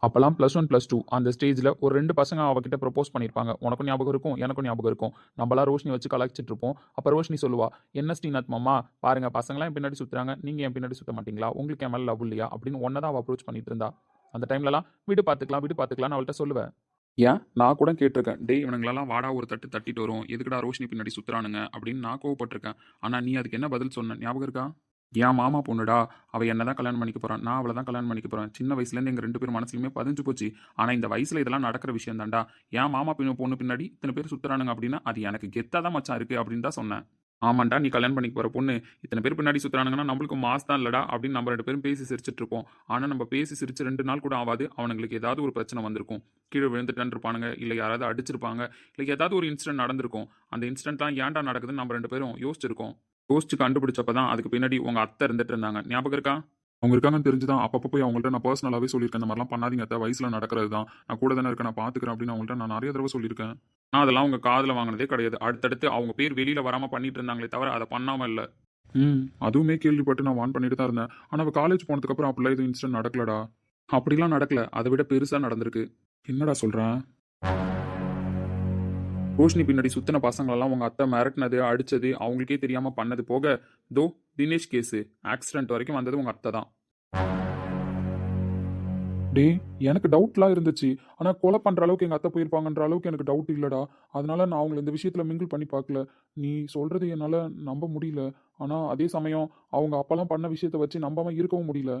அப்போல்லாம் +1 +2 அந்த ஸ்டேஜில் ஒரு 2 பசங்க அவகிட்ட ப்ரப்போஸ் பண்ணியிருப்பாங்க. உனக்கும் ஞாபகம் இருக்கும், எனக்கும் ஞாபகம் இருக்கும். நம்மளாம் ரோஷினி வச்சு கலாய்ச்சிட்டு இருப்போம். அப்போ ரோஷினி சொல்லுவா, என்ன ஸ்ரீநாத் மாமா பாருங்க, பசங்களாம் என் பின்னாடி சுற்றுறாங்க, நீங்கள் என் பின்னாடி சுற்ற மாட்டீங்களா? உங்களுக்கு என் மேலே லவ் இல்லையா அப்படின்னு ஒன்றை தான் அவள் அப்ரோச் பண்ணிட்டு இருந்தா. அந்த டைம்லலாம் வீடு பார்த்துக்கலாம்னு அவள்கிட்ட சொல்லுவேன். ஏன் நான் கூட கேட்டிருக்கேன், டேய் இவனுங்களெல்லாம் வாடா ஒரு தட்டு தட்டிட்டு வரும், எதுக்குடா ரோஷினி பின்னாடி சுத்துறானுங்க அப்படின்னு நான் கோவப்பட்டிருக்கேன். ஆனால் நீ அதுக்கு என்ன பதில் சொன்ன ஞாபகம் இருக்கா? என் மாமா பொண்ணுடா, அவ என்ன தான் கல்யாணம் பண்ணிக்க போறான், நான் அவளை தான் கல்யாணம் பண்ணிக்க போறேன். சின்ன வயசுலேருந்து எங்கள் 2 பேர் மனசுலையுமே பதிஞ்சு போச்சு. ஆனால் இந்த வயசில் இதெல்லாம் நடக்கிற விஷயம் தான்டா. என் மாமா பொண்ணு பின்னாடி இத்தனை பேர் சுத்துறானுங்க அப்படின்னா அது எனக்கு கெத்தாக தான் மச்சான் இருக்கு அப்படின்னு தான் சொன்னேன். ஆமாண்டா, நீ கல்யாணம் பண்ணிக்க போற பொண்ணு இத்தனை பேர் பின்னாடி சுத்துறானுங்கன்னா நம்மளுக்கு மாஸ் தான் இல்லடா அப்படின்னு நம்ம 2 பேரும் பேசி சிரிச்சிட்டு இருப்போம். ஆனால் நம்ம பேசி சிரிச்சு 2 நாள் கூட ஆகாது, அவனுங்களுக்கு ஏதாவது ஒரு பிரச்சனை வந்திருக்கும். கீழே விழுந்துட்டான்னு இருப்பானுங்க, இல்லை யாராவது அடிச்சிருப்பாங்க, இல்லை ஏதாவது ஒரு இன்சிடென்ட் நடந்திருக்கும். அந்த இன்சிடென்ட்லாம் ஏன்டா நடக்குதுன்னு நம்ம 2 பேரும் யோசிச்சிருக்கோம். யோசிச்சு கண்டுபிடிச்சப்ப தான் அதுக்கு பின்னாடி உங்க அத்தை இருந்துட்டு இருந்தாங்க. ஞாபகம் இருக்கா? அவங்க இருக்காங்கன்னு தெரிஞ்சுதான் அப்பப்போ போய் அவங்கள்ட்ட நான் பர்சனலாகவே சொல்லியிருக்கேன், இந்த மாதிரிலாம் பண்ணாதீங்க அத்தை, வயசில் நடக்கிறது தான், நான் கூட தானே இருக்கேன், நான் பார்த்துக்கிறேன் அப்படின்னு அவங்கள்ட்ட நான் நிறைய தடவை சொல்லியிருக்கேன். நான் அதெல்லாம் அவங்க காதில் வாங்கினதே கிடையாது. அடுத்தடுத்து அவங்க பேர் வெளியில் வராமல் பண்ணிட்டு இருந்தாங்களே தவிர அதை பண்ணாமல் இல்லை. அதுவுமே கேள்விப்பட்டு நான் வான் பண்ணிட்டு தான் இருந்தேன். ஆனால் அவள் காலேஜ் போனதுக்கப்புறம் அப்படிலாம் எதுவும் இன்சிடென்ட் நடக்கலடா. அப்படிலாம் நடக்கல, அதை விட பெருசாக நடந்திருக்கு. என்னடா சொல்கிறேன்? ரோஷினி பின்னாடி சுத்தின பசங்களெல்லாம் உங்க அத்தை மிரட்டினது அடிச்சது அவங்களுக்கே தெரியாம பண்ணது போக, தோ தினேஷ் கேஸு ஆக்சிடென்ட் வரைக்கும் வந்தது உங்க அத்தை தான். டே, எனக்கு டவுட்லாம் இருந்துச்சு. ஆனா கொலை பண்ற அளவுக்கு எங்க அத்தை போயிருப்பாங்கன்ற அளவுக்கு எனக்கு டவுட் இல்லடா. அதனால நான் அவங்கள இந்த விஷயத்துல மிங்கிள் பண்ணி பார்க்கல. நீ சொல்றது என்னால நம்ப முடியல. ஆனா அதே சமயம் அவங்க அப்பெல்லாம் பண்ண விஷயத்த வச்சு நம்பாம இருக்கவும் முடியல.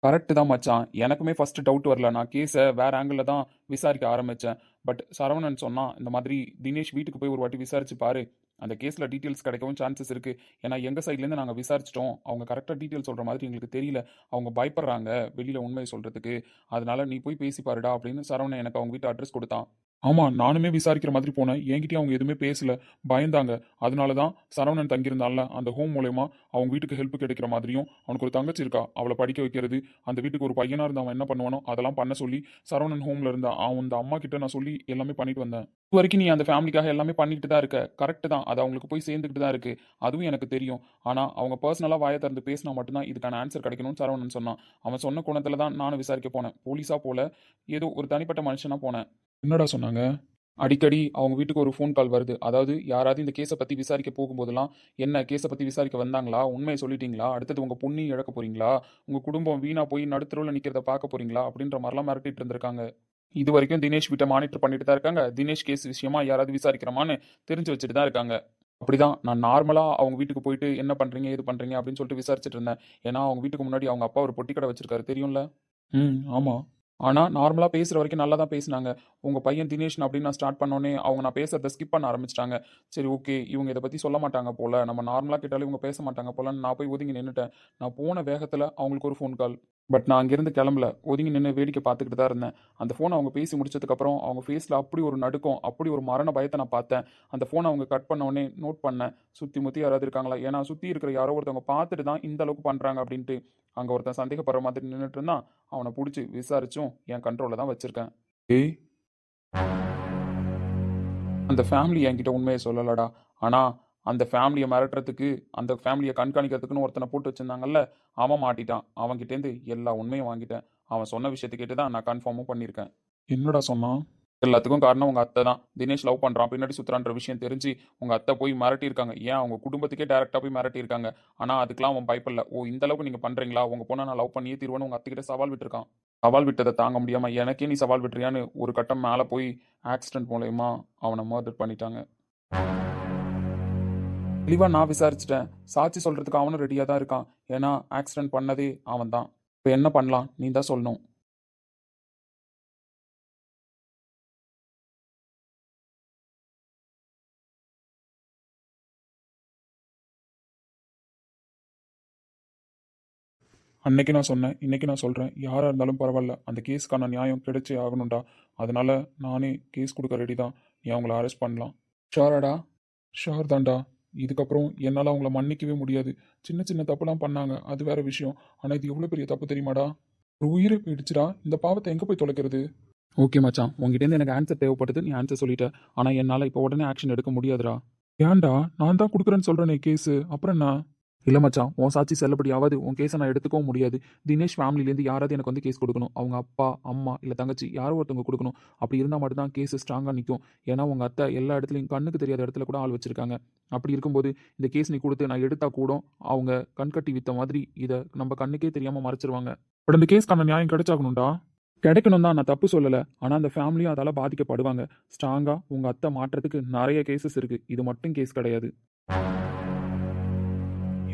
கரெக்ட் தான் மச்சான். எனக்குமே ஃபர்ஸ்ட் டவுட் வரல. நான் கேஸை வேற ஆங்கிளில் தான் விசாரிக்க ஆரம்பித்தேன். பட் சரவணன் சொன்னான், இந்த மாதிரி தினேஷ் வீட்டுக்கு போய் ஒரு வாட்டி விசாரிச்சு பாரு, அந்த கேஸில் டீட்டெயில்ஸ் கிடைக்கவும் சான்சஸ் இருக்குது. ஏன்னா எங்கள் சைட்லேருந்து நாங்கள் விசாரிச்சிட்டோம், அவங்க கரெக்டாக டீட்டெயில் சொல்கிற மாதிரி எங்களுக்கு தெரியல, அவங்க பயப்படுறாங்க வெளியில் உண்மையை சொல்கிறதுக்கு, அதனால நீ போய் பேசி பாருடா அப்படின்னு சரவணன் எனக்கு அவங்க வீட்டு அட்ரஸ் கொடுத்தான். ஆமாம், நானுமே விசாரிக்கிற மாதிரி போனேன். என்கிட்டயும் அவங்க எதுவுமே பேசல, பயந்தாங்க. அதனால தான் சரவணன் தங்கியிருந்தால அந்த ஹோம் மூலயமா அவங்க வீட்டுக்கு ஹெல்ப் கிடைக்கிற மாதிரியும், அவனுக்கு ஒரு தங்கச்சி இருக்கா, அவளை படிக்க வைக்கிறது, அந்த வீட்டுக்கு ஒரு பையனாக இருந்து அவன் என்ன பண்ணுவானோ அதெல்லாம் பண்ண சொல்லி சரவணன் ஹோமில் இருந்த அவன் அந்த அம்மா கிட்ட நான் சொல்லி எல்லாமே பண்ணிட்டு வந்தேன். இது வரைக்கும் நீ அந்த ஃபேமிலிக்காக எல்லாமே பண்ணிட்டு தான் இருக்க, கரெக்டு தான், அது அவங்களுக்கு போய் சேர்ந்துக்கிட்டு தான் இருக்கு, அதுவும் எனக்கு தெரியும். ஆனால் அவங்க பர்சனலாக வாயை திறந்து பேசினா மட்டும்தான் இதுக்கான ஆன்சர் கிடைக்கணும்னு சரவணன் சொன்னான். அவன் சொன்ன கோணத்தில் தான் நானும் விசாரிக்க போனேன். போலீஸாக போல, ஏதோ ஒரு தனிப்பட்ட மனுஷனாக போனேன். என்னடா சொன்னாங்க? அடிக்கடி அவங்க வீட்டுக்கு ஒரு ஃபோன் கால் வருது. அதாவது யாராவது இந்த கேஸை பற்றி விசாரிக்க போகும்போதெல்லாம், என்ன கேஸை பற்றி விசாரிக்க வந்தாங்களா, உண்மையை சொல்லிட்டீங்களா, அடுத்தது உங்கள் பொண்ணையும் இழக்க போறீங்களா, உங்கள் குடும்பம் வீணா போய் நடுத்தருவில் நிற்கிறத பார்க்க போறீங்களா அப்படின்ற மாதிரிலாம் மிரட்டிட்டு இருந்திருக்காங்க. இது வரைக்கும் தினேஷ் வீட்டை மானிட்டர் பண்ணிட்டு தான் இருக்காங்க. தினேஷ் கேஸ் விஷயமா யாராவது விசாரிக்கிறோமான்னு தெரிஞ்சு வச்சுட்டு தான் இருக்காங்க. அப்படிதான் நான் நார்மலாக அவங்க வீட்டுக்கு போயிட்டு என்ன பண்ணுறீங்க ஏது பண்ணுறீங்க அப்படின்னு சொல்லிட்டு விசாரிச்சுட்டு இருந்தேன். ஏன்னா அவங்க வீட்டுக்கு முன்னாடி அவங்க அப்பா ஒரு பொட்டி கடை வச்சிருக்காரு, தெரியும்ல? ஆமாம். ஆனால் நார்மலாக பேசுகிற வரைக்கும் நல்லா தான் பேசினாங்க. உங்கள் பையன் தினேஷ் அப்படின்னு நான் ஸ்டார்ட் பண்ணோன்னே அவங்க நான் பேசுகிறத ஸ்கிப் பண்ண ஆரம்பிச்சிட்டாங்க. சரி ஓகே, இவங்க இதை பற்றி சொல்ல மாட்டாங்க போல், நம்ம நார்மலாக கேட்டாலும் இவங்க பேச மாட்டாங்க போலன்னு நான் போய் ஒதுங்கி நின்றுட்டேன். நான் போன வேகத்தில் அவங்களுக்கு ஒரு ஃபோன் கால். பட் நான் அங்கேருந்து கிளம்பல, ஒதுங்கி நின்று வேடிக்கை பார்த்துக்கிட்டு தான் இருந்தேன். அந்த ஃபோனை அவங்க பேசி முடிச்சதுக்கப்புறம் அவங்க ஃபேஸில் அப்படி ஒரு நடுக்கம், அப்படி ஒரு மரண பயத்தை நான் பார்த்தேன். அந்த ஃபோனை அவங்க கட் பண்ண உடனே நோட் பண்ணேன், சுற்றி முற்றி யாராவது இருக்காங்களா, ஏன்னா சுற்றி இருக்கிற யாரோ ஒருத்தவங்க பார்த்துட்டு தான் இந்த அளவுக்கு பண்ணுறாங்க அப்படின்ட்டு. அங்கே ஒருத்தன் சந்தேகப்படுற மாதிரி நின்றுட்டு இருந்தான். அவனை பிடிச்சி விசாரிச்சும் என் கண்ட்ரோலில் தான் வச்சுருக்கேன். ஏய், அந்த ஃபேமிலி என்கிட்ட உண்மையை சொல்லலடா. ஆனால் அந்த ஃபேமிலியை மிரட்டுறதுக்கு, அந்த ஃபேமிலியை கண்காணிக்கிறதுக்குன்னு ஒருத்தனை போட்டு வச்சுருந்தாங்கல்ல, அவன் மாட்டிட்டான். அவன்கிட்டேருந்து எல்லா உண்மையும் வாங்கிட்டேன். அவன் சொன்ன விஷயத்தை கேட்டு தான் நான் கன்ஃபார்மும் பண்ணியிருக்கேன். என்னடா சொன்னான்? எல்லாத்துக்கும் காரணம் உங்கள் அத்தை தான். தினேஷ் லவ் பண்ணுறான், பின்னாடி சுற்றுறான்ற விஷயம் தெரிஞ்சு உங்கள் அத்தை போய் மிரட்டியிருக்காங்க. ஏன் அவங்க குடும்பத்துக்கே டேரெக்டாக போய் மிரட்டியிருக்காங்க. ஆனால் அதுக்கெலாம் அவன் பயப்படல. ஓ இந்த அளவுக்கு நீங்கள் பண்ணுறீங்களா, உங்கள் பொண்ணை நான் லவ் பண்ணியே தீர்வேன்னு உங்கள் அத்தைக்கிட்ட சவால் விட்டுருக்கான். சவால் விட்டதை தாங்க முடியாமல் எனக்கே நீ சவால் விட்டுறியான்னு ஒரு கட்டம் மேலே போய் ஆக்சிடென்ட் மூலயமா அவனை மர்டர் பண்ணிட்டாங்க. தெளிவாக நான் விசாரிச்சிட்டேன். சாட்சி சொல்கிறதுக்கு அவனும் ரெடியாக தான் இருக்கான். ஏன்னா ஆக்சிடென்ட் பண்ணதே அவன் தான். இப்போ என்ன பண்ணலாம் நீ தான் சொல்லணும். அன்னைக்கு நான் சொன்னேன், இன்னைக்கு நான் சொல்கிறேன், யாராக இருந்தாலும் பரவாயில்ல, அந்த கேஸுக்கான நியாயம் கிடைச்சே ஆகணும்டா. அதனால நானே கேஸ் கொடுக்க ரெடி தான். நீ அவங்கள அரெஸ்ட் பண்ணலாம். ஷோராடா? ஷோர் தான்டா. இதுக்கப்புறம் என்னால் அவங்கள மன்னிக்கவே முடியாது. சின்ன சின்ன தப்புலாம் பண்ணாங்க, அது வேற விஷயம். ஆனால் இது எவ்வளோ பெரிய தப்பு தெரியுமாடா? ஒரு உயிரை போயிடுச்சுடா. இந்த பாவத்தை எங்கே போய் தொலைக்கிறது? ஓகே மச்சான், உங்ககிட்டேருந்து எனக்கு ஆன்சர் தேவைப்படுது, நீ ஆன்சர் சொல்லிட்ட. ஆனால் என்னால் இப்போ உடனே ஆக்ஷன் எடுக்க முடியாதுடா. ஏன்டா? நான் தான் கொடுக்குறேன்னு சொல்கிறேனே கேஸு, அப்புறம் என்ன? இல்லை மச்சான், உன் சாட்சி செல்லப்படியாவது உன் கேஸை நான் எடுத்துக்கவும் முடியாது. தினேஷ் ஃபேமிலிலேருந்து யாராவது எனக்கு வந்து கேஸ் கொடுக்கணும். அவங்க அப்பா, அம்மா இல்லை தங்கச்சி யாரோ ஒருத்தவங்க கொடுக்கணும். அப்படி இருந்தால் மட்டும்தான் கேஸ் ஸ்ட்ராங்காக நிற்கும். ஏன்னா உங்கள் அத்தை எல்லா இடத்துலையும் கண்ணுக்கு தெரியாத இடத்துல கூட ஆள் வச்சிருக்காங்க. அப்படி இருக்கும்போது இந்த கேஸ் நீ கொடுத்து நான் எடுத்தா கூட அவங்க கண்கட்டி வித்த மாதிரி இதை நம்ம கண்ணுக்கே தெரியாமல் மறைச்சிருவாங்க. பட் இந்த கேஸ்க்கான நியாயம் கிடைச்சாகணும்டா. கிடைக்கணும் தான், நான் தப்பு சொல்லலை. ஆனால் அந்த ஃபேமிலியும் அதால் பாதிக்கப்படுவாங்க. ஸ்ட்ராங்காக உங்கள் அத்தை மாற்றத்துக்கு நிறைய கேசஸ் இருக்குது. இது மட்டும் கேஸ் கிடையாது.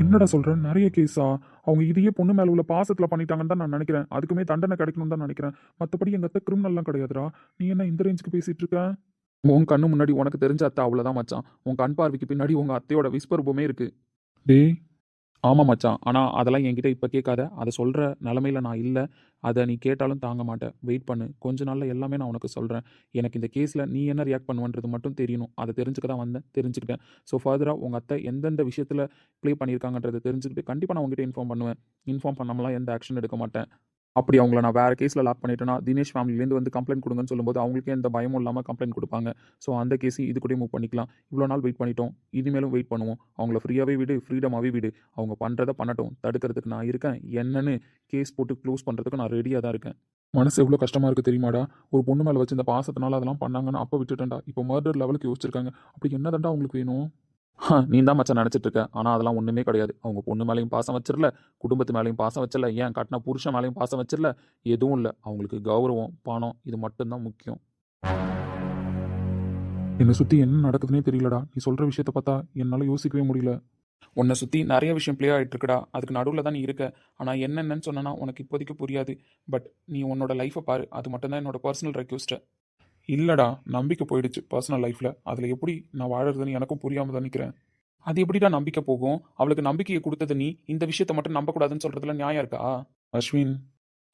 என்னடா சொல்ற? நிறைய கேஸா? அவங்க இதையே பொண்ணு மேல உள்ள பாசத்துல பண்ணிட்டாங்கன்னு தான் நான் நினைக்கிறேன். அதுக்குமே தண்டனை கிடைக்கணும்னு தான் நினைக்கிறேன். மத்தபடி எங்க அத்தை கிரிமினல்லாம் கிடையாதுடா. நீ என்ன இந்த ரேஞ்சுக்கு பேசிட்டு இருக்க? உன் கண்ணு முன்னாடி உனக்கு தெரிஞ்ச அத்தை அவ்வளவுதான் மச்சான். உன் கண் பார்வைக்கு பின்னாடி உங்க அத்தையோட விஸ்வரூபமே இருக்கு. டேய், ஆமா மச்சான். ஆனா அதெல்லாம் என்கிட்ட இப்ப கேட்காத. அதை சொல்ற நிலமையில நான் இல்ல. அதை நீ கேட்டாலும் தாங்க மாட்டேன். வெயிட் பண்ணு. கொஞ்ச நாள்ல எல்லாமே நான் உனக்கு சொல்றேன். எனக்கு இந்த கேஸ்ல நீ என்ன ரியாக்ட் பண்ணுவன்றது மட்டும் தெரியணும். அதை தெரிஞ்சுக்க தான் வந்தேன். தெரிஞ்சுக்கிட்டேன். ஸோ ஃபர்தரா உங்க அத்தை எந்தெந்த விஷயத்துல ப்ளே பண்ணியிருக்காங்கன்றதை தெரிஞ்சுக்கிட்டு கண்டிப்பா நான் உங்ககிட்ட இன்ஃபார்ம் பண்ணுவேன். இன்ஃபார்ம் பண்ணாமலாம் எந்த ஆக்ஷன் எடுக்க மாட்டேன். அப்படி அவங்கள நான் வேறு கேஸில் லாக் பண்ணிட்டேன்னா தினேஷ் ஃபேமிலிலேருந்து வந்து கம்ப்ளைண்ட் கொடுங்கன்னு சொல்லும்போது அவங்களுக்கே எந்த பயமும் இல்லாமல் கம்ப்ளைண்ட் கொடுப்பாங்க. ஸோ அந்த கேஸு இது கூட மூவ் பண்ணிக்கலாம். இவ்வளோ நாள் வெயிட் பண்ணிட்டோம், இனிமேலும் வெயிட் பண்ணுவோம். அவங்கள ஃப்ரீயாகவே விடு, ஃப்ரீடமாகவே விடு. அவங்க பண்ணுறதை பண்ணட்டும். தடுக்கிறதுக்கு நான் இருக்கேன். என்னன்னு கேஸ் போட்டு க்ளோஸ் பண்ணுறதுக்கு நான் ரெடியாக தான் இருக்கேன். மனசு எவ்வளோ கஷ்டமாக இருக்குது தெரியுமாடா? ஒரு பொண்ணு மேலே வச்சு இந்த பாசத்தினால அதெல்லாம் பண்ணாங்கன்னு அப்போ விட்டுட்டேன்டா. இப்போ மர்டர் லெவலுக்கு யோசிச்சிருக்காங்க. அப்படி என்ன தாண்டா அவங்களுக்கு வேணும்? நீ தான் மச்சான் நினச்சிட்டு இருக்க. ஆனால் அதெல்லாம் ஒன்றுமே கிடையாது. அவங்க பொண்ணு மேலேயும் பாசம் வச்சிடல, குடும்பத்து மேலேயும் பாசம் வச்சிடல, ஏன் கட்டின புருஷன் மேலேயும் பாசம் வச்சிடல, எதுவும் இல்லை. அவங்களுக்கு கௌரவம், பணம் இது மட்டும்தான் முக்கியம். என்னை சுற்றி என்ன நடக்குதுன்னே தெரியலடா. நீ சொல்கிற விஷயத்த பார்த்தா என்னால் யோசிக்கவே முடியல. உன்னை சுற்றி நிறைய விஷயம் ப்ளே ஆகிட்டு இருக்குடா. அதுக்கு நடுவில் தான் நீ இருக்க. ஆனால் என்னென்னு சொன்னா உனக்கு இப்போதைக்கு புரியாது. பட் நீ உன்னோட லைஃப்பை பாரு. அது மட்டும்தான் என்னோட பர்சனல் ரெக்வஸ்ட்டு. இல்லைடா, நம்பிக்கை போயிடுச்சு பர்சனல் லைஃப்பில். அதில் எப்படி நான் வாழறதுன்னு எனக்கும் புரியாமல் தான் நிற்கிறேன். அது எப்படிடா நம்பிக்கை போகும்? அவளுக்கு நம்பிக்கையை கொடுத்தது நீ. இந்த விஷயத்தை மட்டும் நம்பக்கூடாதுன்னு சொல்கிறதுல நியாயம் இருக்கா? அஸ்வின்,